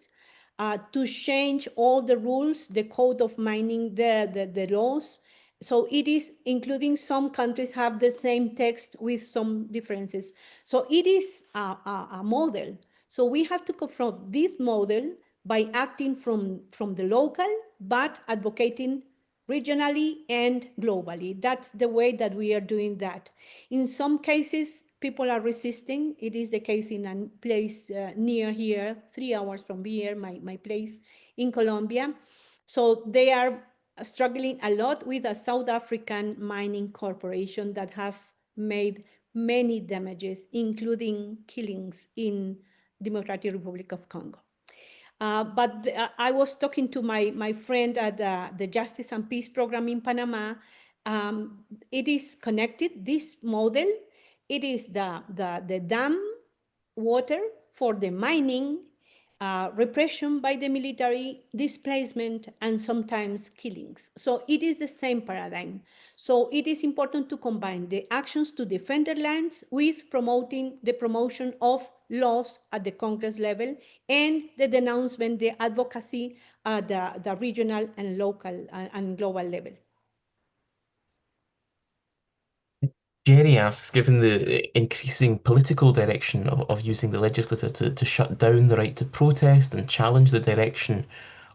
to change all the rules, the code of mining, the laws. So it is, including some countries have the same text with some differences. So it is a model. So we have to confront this model by acting from the local, but advocating regionally and globally. That's the way that we are doing that. In some cases, people are resisting. It is the case in a place near here, 3 hours from here, my place in Colombia. So they are struggling a lot with a South African mining corporation that have made many damages, including killings in Democratic Republic of Congo. But I was talking to my friend at the Justice and Peace Program in Panama. It is connected, this model. It is the dam water for the mining, repression by the military, displacement, and sometimes killings. So it is the same paradigm. So it is important to combine the actions to defend their lands with promoting the promotion of laws at the Congress level and the denouncement, the advocacy at the regional and local and global level. Jerry asks, given the increasing political direction of using the legislature to shut down the right to protest and challenge the direction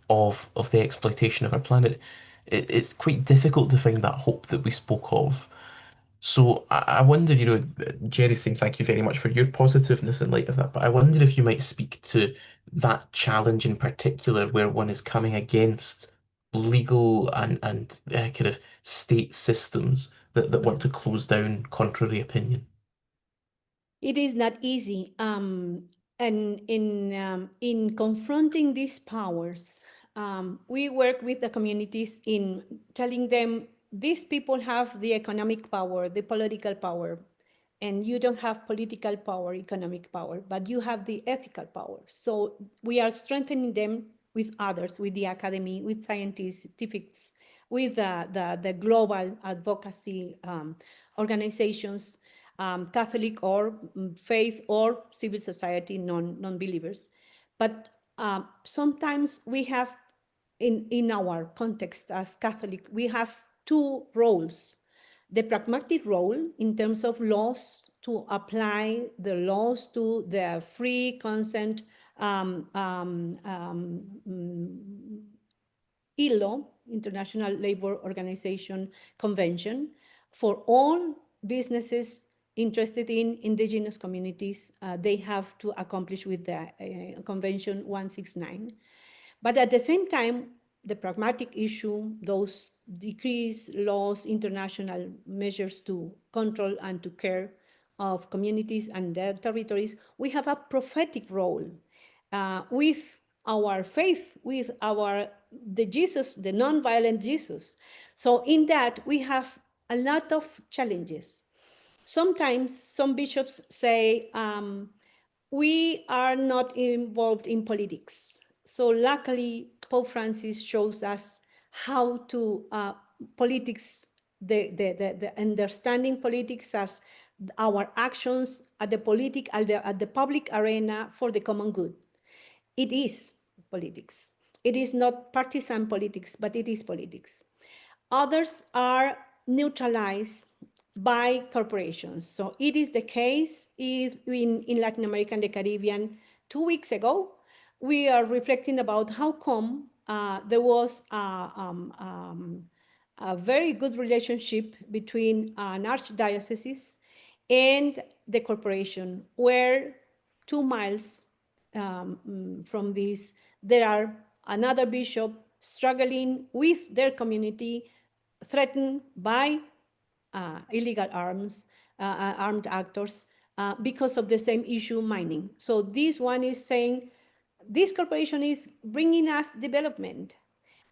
of the exploitation of our planet, it's quite difficult to find that hope that we spoke of. So I wonder, Jerry's saying thank you very much for your positiveness in light of that, but I wonder if you might speak to that challenge in particular where one is coming against legal and kind of state systems that want to close down contrary opinion. It is not easy. And in confronting these powers, we work with the communities in telling them these people have the economic power, the political power, and you don't have political power, economic power, but you have the ethical power. So we are strengthening them with others, with the academy, with scientists, with the global advocacy organizations, Catholic or faith or civil society non-believers. But sometimes we have, in our context as Catholic, we have two roles. The pragmatic role in terms of laws, to apply the laws to the free consent ILO, International Labor Organization Convention, for all businesses interested in indigenous communities, they have to accomplish with the Convention 169. But at the same time, the pragmatic issue, those decrees, laws, international measures to control and to care of communities and their territories, we have a prophetic role with our faith, with the Jesus, the non-violent Jesus. So in that, we have a lot of challenges. Sometimes some bishops say, we are not involved in politics. So luckily, Pope Francis shows us how to politics, the understanding politics as our actions at the public arena for the common good. It is politics. It is not partisan politics, but it is politics. Others are neutralized by corporations. So it is the case in Latin America and the Caribbean. 2 weeks ago, we are reflecting about how come there was a very good relationship between an archdiocese and the corporation, where 2 miles from this, there are another bishop struggling with their community, threatened by illegal armed actors because of the same issue, mining. So this one is saying, this corporation is bringing us development.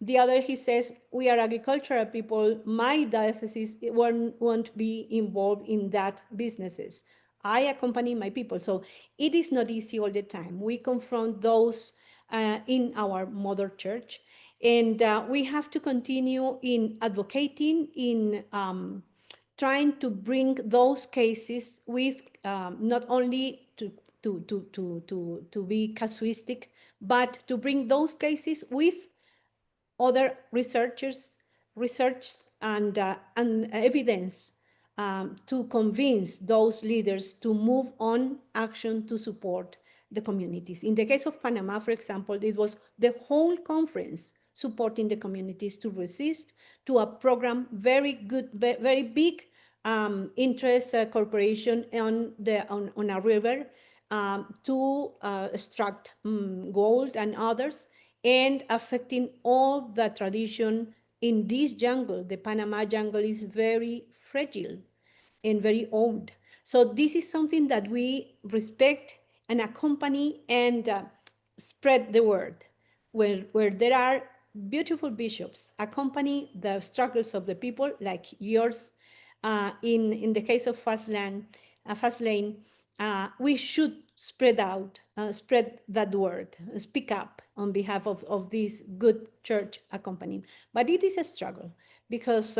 The other, he says, we are agricultural people. My diocese won't be involved in that businesses. I accompany my people. So it is not easy all the time. We confront those in our mother church. And we have to continue in advocating, in trying to bring those cases with not only to be casuistic, but to bring those cases with other research and evidence to convince those leaders to move on action to support the communities. In the case of Panama, for example, it was the whole conference supporting the communities to resist to a program, very good, very big interest corporation on a river to extract gold and others, and affecting all the tradition in this jungle. The Panama jungle is very fragile and very old. So this is something that we respect and accompany and spread the word. Where there are beautiful bishops accompany the struggles of the people, like yours. In the case of Fast Lane, we should spread that word, speak up on behalf of this good church accompanying. But it is a struggle because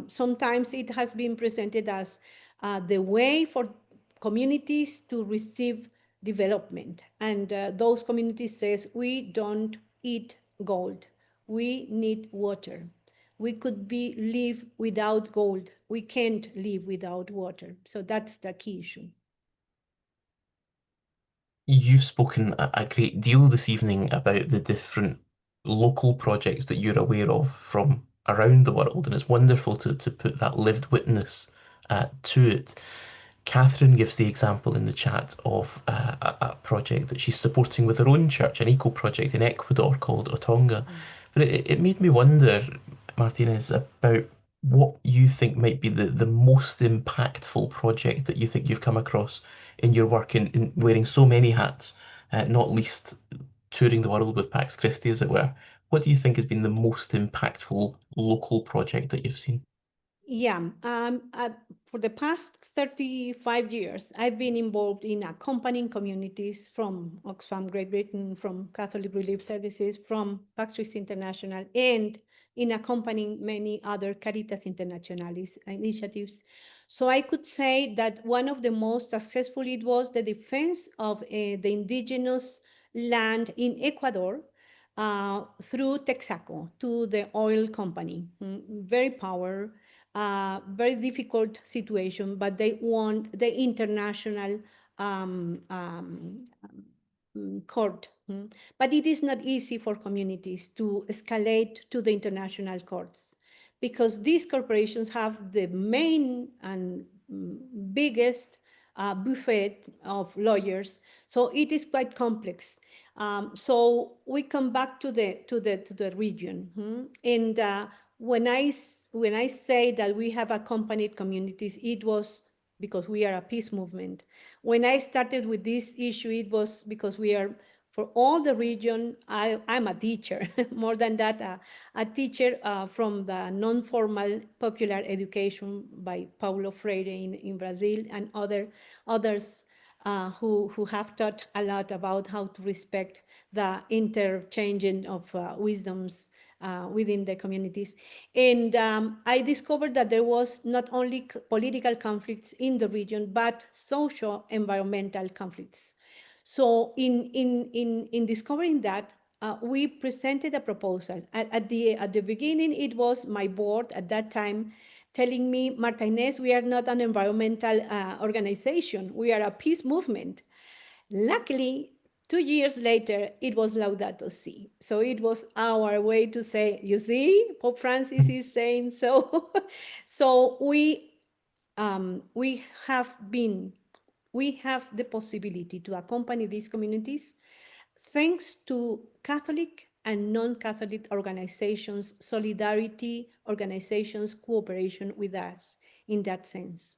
sometimes it has been presented as the way for communities to receive development. And those communities says, we don't eat gold, we need water. We could live without gold. We can't live without water. So that's the key issue. You've spoken a great deal this evening about the different local projects that you're aware of from around the world, and it's wonderful to put that lived witness to it. Catherine gives the example in the chat of a project that she's supporting with her own church, an eco project in Ecuador called Otonga. But it made me wonder, Martinez, about what you think might be the most impactful project that you think you've come across in your work in wearing so many hats, not least touring the world with Pax Christi, as it were. What do you think has been the most impactful local project that you've seen? Yeah, for the past 35 years, I've been involved in accompanying communities from Oxfam, Great Britain, from Catholic Relief Services, from Pax Christi International, and in accompanying many other Caritas Internationalis initiatives. So I could say that one of the most successful, it was the defense of the indigenous land in Ecuador, through Texaco to the oil company. Very very difficult situation, but they want the international court. But it is not easy for communities to escalate to the international courts, because these corporations have the main and biggest buffet of lawyers, so it is quite complex. So we come back to the region, and when I say that we have accompanied communities, it was because we are a peace movement. When I started with this issue, it was because we are, for all the region, I'm a teacher, more than that, a teacher from the non-formal popular education by Paulo Freire in Brazil, and others who have taught a lot about how to respect the interchanging of wisdoms within the communities. And I discovered that there was not only political conflicts in the region, but social environmental conflicts. So in discovering that, we presented a proposal. At the beginning, it was my board at that time telling me, Martinez, we are not an environmental organization. We are a peace movement. Luckily, 2 years later, it was Laudato Si. So it was our way to say, you see, Pope Francis is saying so. So we have the possibility to accompany these communities thanks to Catholic and non-Catholic organizations, solidarity organizations, cooperation with us in that sense.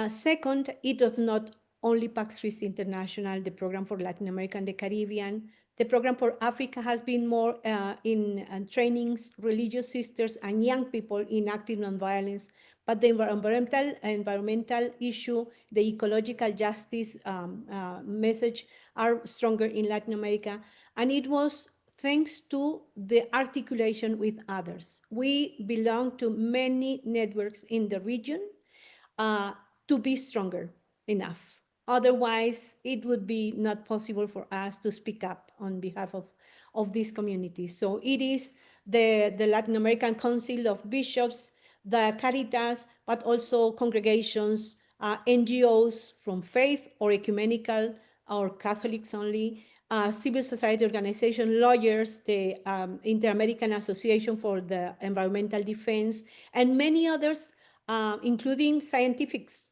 Second, it does not only Pax Christi International, the program for Latin America and the Caribbean. The program for Africa has been more in trainings, religious sisters and young people in active nonviolence. But the environmental issue, the ecological justice message are stronger in Latin America. And it was thanks to the articulation with others. We belong to many networks in the region to be stronger enough. Otherwise, it would be not possible for us to speak up on behalf of these communities. So it is the Latin American Council of Bishops, the Caritas, but also congregations, NGOs from faith or ecumenical or Catholics only, civil society organization, lawyers, the Inter-American Association for the Environmental Defense, and many others, including scientifics,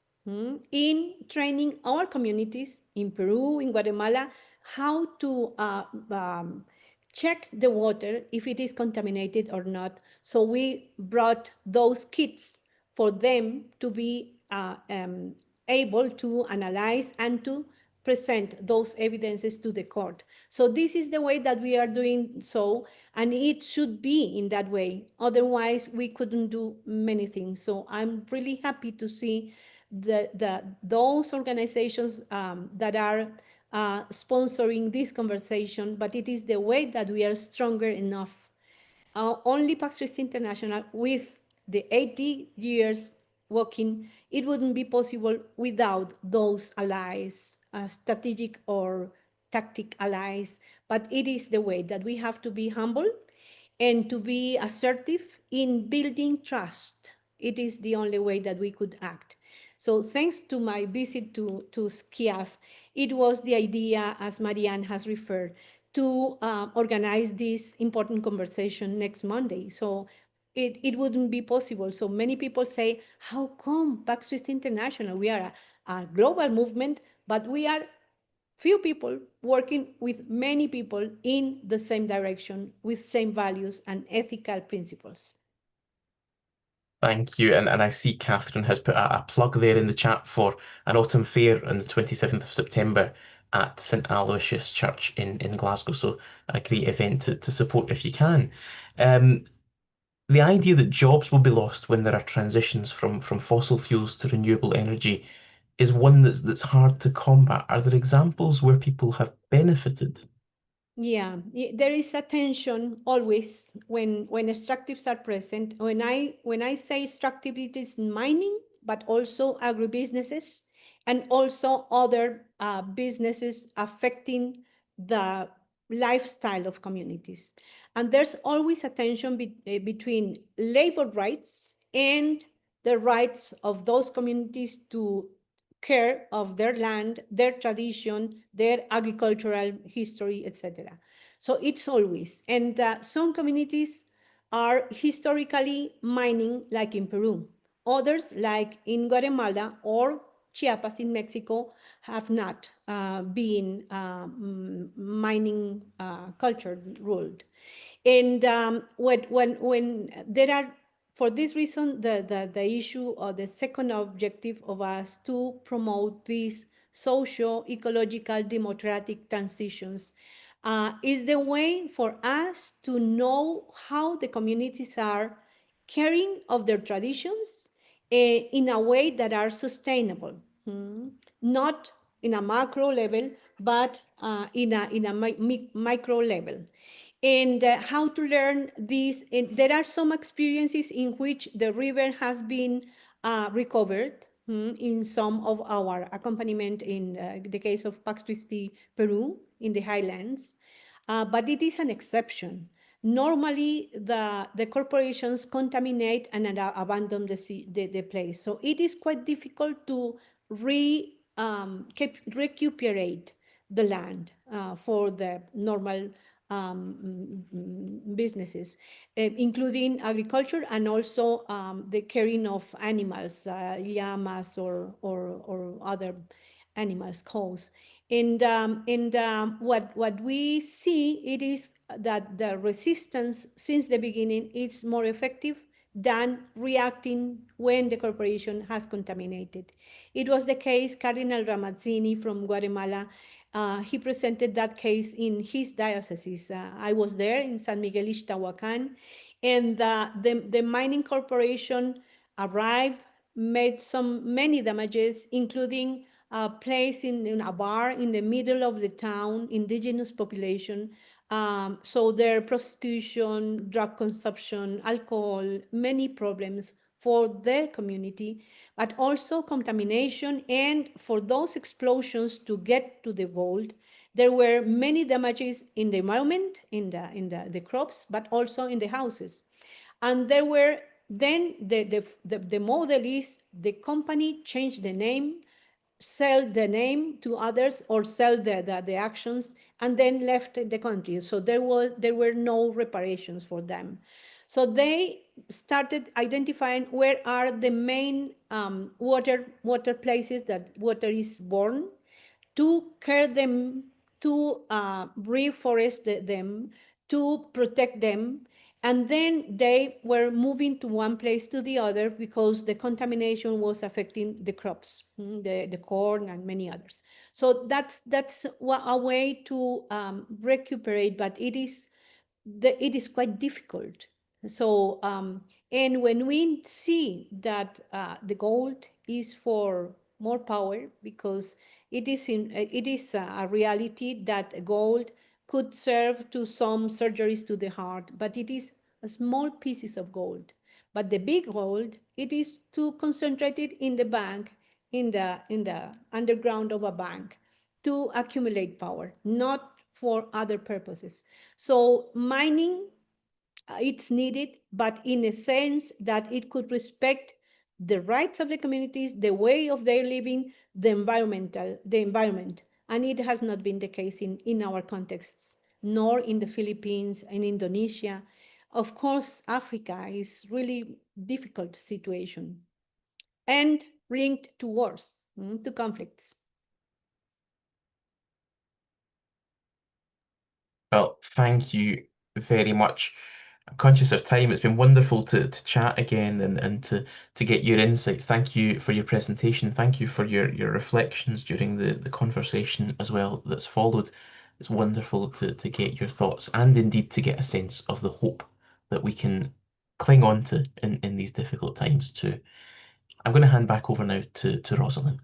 in training our communities in Peru, in Guatemala, how to check the water if it is contaminated or not. So we brought those kits for them to be able to analyze and to present those evidences to the court. So this is the way that we are doing so, and it should be in that way. Otherwise, we couldn't do many things. So I'm really happy to see those organizations that are sponsoring this conversation, but it is the way that we are stronger enough. Only Pax Christi International, with the 80 years working, it wouldn't be possible without those allies, strategic or tactic allies. But it is the way that we have to be humble and to be assertive in building trust. It is the only way that we could act. So thanks to my visit to SCIAF, it was the idea, as Marianne has referred, to organize this important conversation next Monday. So it wouldn't be possible. So many people say, how come Pax Christi International? We are a global movement, but we are few people working with many people in the same direction, with same values and ethical principles. Thank you. And I see Catherine has put a plug there in the chat for an autumn fair on the 27th of September at St Aloysius Church in Glasgow. So a great event to support if you can. The idea that jobs will be lost when there are transitions from fossil fuels to renewable energy is one that's hard to combat. Are there examples where people have benefited? Yeah, there is a tension always when extractives are present. When I say extractive, it is mining, but also agribusinesses and also other businesses affecting the lifestyle of communities. And there's always a tension between labor rights and the rights of those communities to care of their land, their tradition, their agricultural history, etc. So it's always, and some communities are historically mining, like in Peru. Others, like in Guatemala or Chiapas in Mexico, have not been mining culture ruled. And when there are, for this reason, the issue or the second objective of us to promote these socio-ecological democratic transitions is the way for us to know how the communities are caring of their traditions in a way that are sustainable, not in a macro level, but in a micro level. And how to learn this. And there are some experiences in which the river has been recovered in some of our accompaniment in the case of Pax Christi, Peru, in the highlands. But it is an exception. Normally, the corporations contaminate and abandon the place. So it is quite difficult to recuperate the land for the normal businesses, including agriculture and also the caring of animals, llamas or other animals, cows. And what we see, it is that the resistance since the beginning is more effective than reacting when the corporation has contaminated. It was the case, Cardinal Ramazzini from Guatemala, he presented that case in his diocese. I was there in San Miguel Ixtahuacan, and the mining corporation arrived, made many damages, including a place in a bar in the middle of the town, indigenous population. So their prostitution, drug consumption, alcohol, many problems for their community, but also contamination. And for those explosions to get to the gold, there were many damages in the environment, in the crops, but also in the houses. And there were then the model is the company changed the name, sell the name to others, or sell the actions, and then left the country. So there were no reparations for them. So they started identifying where are the main water places that water is born, to care them, to reforest them, to protect them. And then they were moving to one place to the other because the contamination was affecting the crops, the corn and many others. So that's a way to recuperate, but it is quite difficult. So, and when we see that the gold is for more power, because it is a reality that gold could serve to some surgeries to the heart, but it is a small pieces of gold. But the big gold, it is to concentrate it in the bank, in the underground of a bank, to accumulate power, not for other purposes. So mining, it's needed, but in a sense that it could respect the rights of the communities, the way of their living, the environment, and it has not been the case in our contexts nor in the Philippines and Indonesia. Of course, Africa is really difficult situation and linked to wars, to conflicts. Well, thank you very much. I'm conscious of time. It's been wonderful to chat again and to get your insights. Thank you for your presentation. Thank you for your reflections during the conversation as well that's followed. It's wonderful to get your thoughts and indeed to get a sense of the hope that we can cling on to in these difficult times too. I'm going to hand back over now to Rosalind.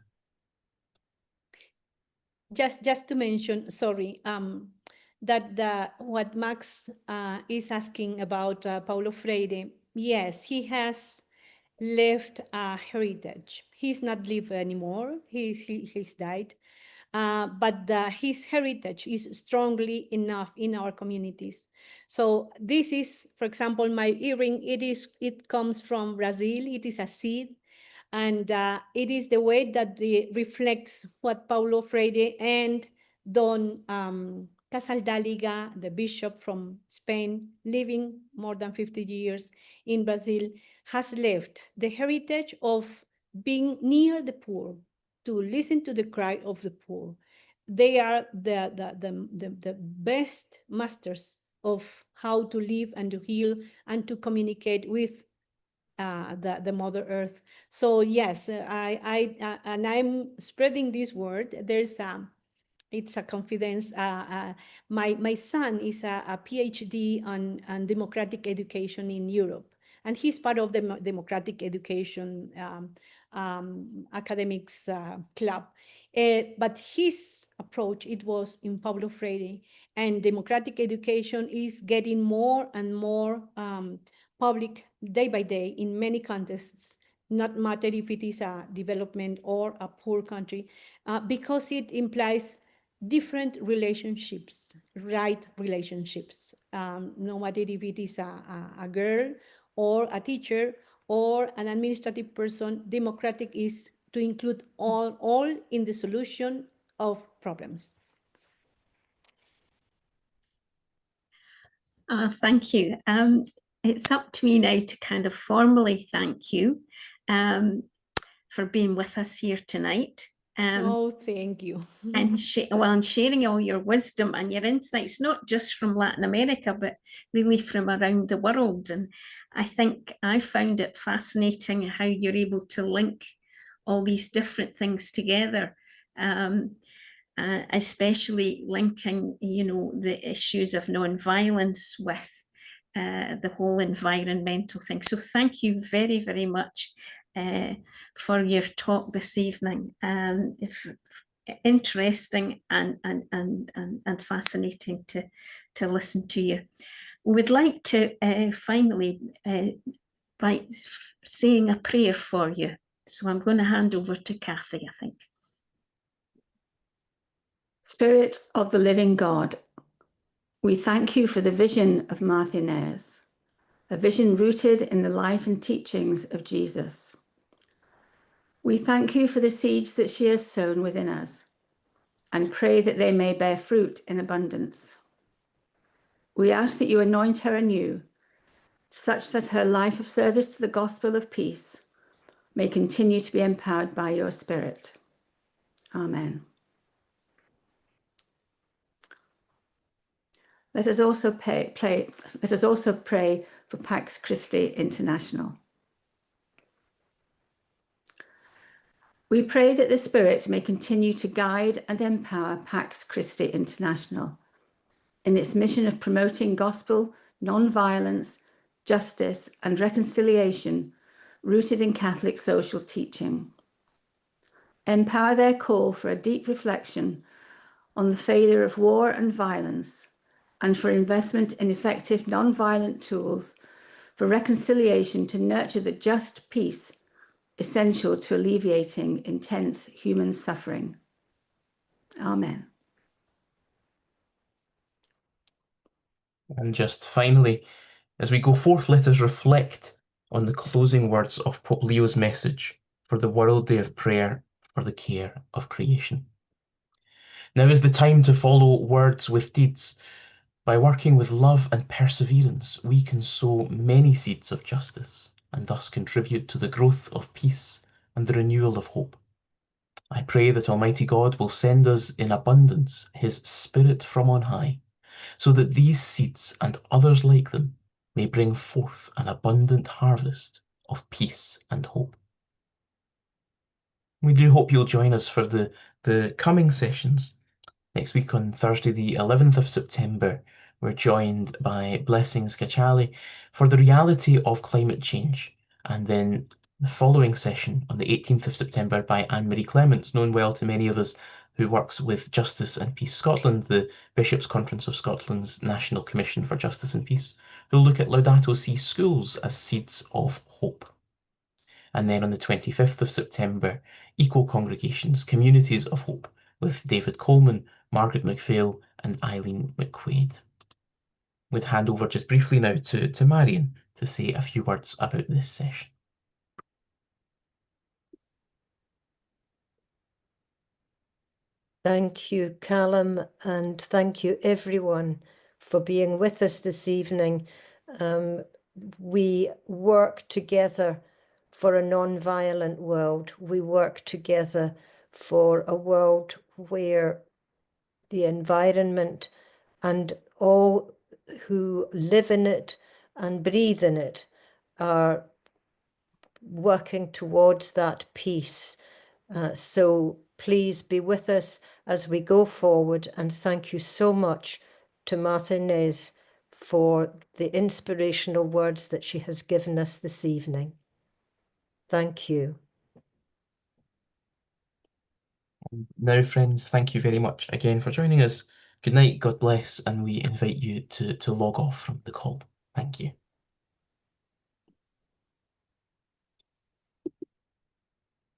Just to mention, sorry, that what Max is asking about Paulo Freire, yes, he has left a heritage. He's not live anymore. He's died. But his heritage is strongly enough in our communities. So this is, for example, my earring. It comes from Brazil. It is a seed. And it is the way that it reflects what Paulo Freire and Don Casaldaliga, the bishop from Spain, living more than 50 years in Brazil, has left the heritage of being near the poor, to listen to the cry of the poor. They are the best masters of how to live and to heal and to communicate with the Mother Earth. So yes, I'm spreading this word. It's a confidence. My son is a PhD on democratic education in Europe, and he's part of the democratic education academics club. But his approach, it was in Paulo Freire, and democratic education is getting more and more public day by day in many contexts, not matter if it is a development or a poor country, because it implies different relationships, right relationships, no matter if it is a girl or a teacher or an administrative person. Democratic is to include all in the solution of problems. Thank you. It's up to me now to kind of formally thank you for being with us here tonight. Oh, thank you. And sharing all your wisdom and your insights, not just from Latin America, but really from around the world. And I think I found it fascinating how you're able to link all these different things together. Especially linking, the issues of non-violence with the whole environmental thing. So thank you very, very much for your talk this evening. Interesting and fascinating to listen to you. We would like to finally by saying a prayer for you. So I'm going to hand over to Kathy, I think. Spirit of the living God, we thank you for the vision of Martha Inez, a vision rooted in the life and teachings of Jesus. We thank you for the seeds that she has sown within us and pray that they may bear fruit in abundance. We ask that you anoint her anew, such that her life of service to the gospel of peace may continue to be empowered by your Spirit. Amen. Let us also pray for Pax Christi International. We pray that the Spirit may continue to guide and empower Pax Christi International in its mission of promoting gospel, non-violence, justice, and reconciliation rooted in Catholic social teaching. Empower their call for a deep reflection on the failure of war and violence, and for investment in effective non-violent tools for reconciliation to nurture the just peace essential to alleviating intense human suffering. Amen. And just finally, as we go forth, let us reflect on the closing words of Pope Leo's message for the World Day of Prayer for the Care of Creation. Now is the time to follow words with deeds. By working with love and perseverance, we can sow many seeds of justice and thus contribute to the growth of peace and the renewal of hope. I pray that Almighty God will send us in abundance His Spirit from on high, so that these seeds and others like them may bring forth an abundant harvest of peace and hope. We do hope you'll join us for the coming sessions. Next week on Thursday, the 11th of September, we're joined by Blessing Scacciali for the reality of climate change. And then the following session on the 18th of September by Anne-Marie Clements, known well to many of us, who works with Justice and Peace Scotland, the Bishops' Conference of Scotland's National Commission for Justice and Peace, who'll look at Laudato Si schools as seeds of hope. And then on the 25th of September, Equal Congregations, Communities of Hope, with David Coleman, Margaret McPhail and Eileen McQuaid. We'd hand over just briefly now to Marion to say a few words about this session. Thank you, Callum, and thank you everyone for being with us this evening. We work together for a non-violent world. We work together for a world where the environment and all who live in it and breathe in it are working towards that peace. So please be with us as we go forward, and thank you so much to Martha Inez for the inspirational words that she has given us this evening. Thank you. Now, friends, thank you very much again for joining us. Good night, God bless, and we invite you to log off from the call. Thank you.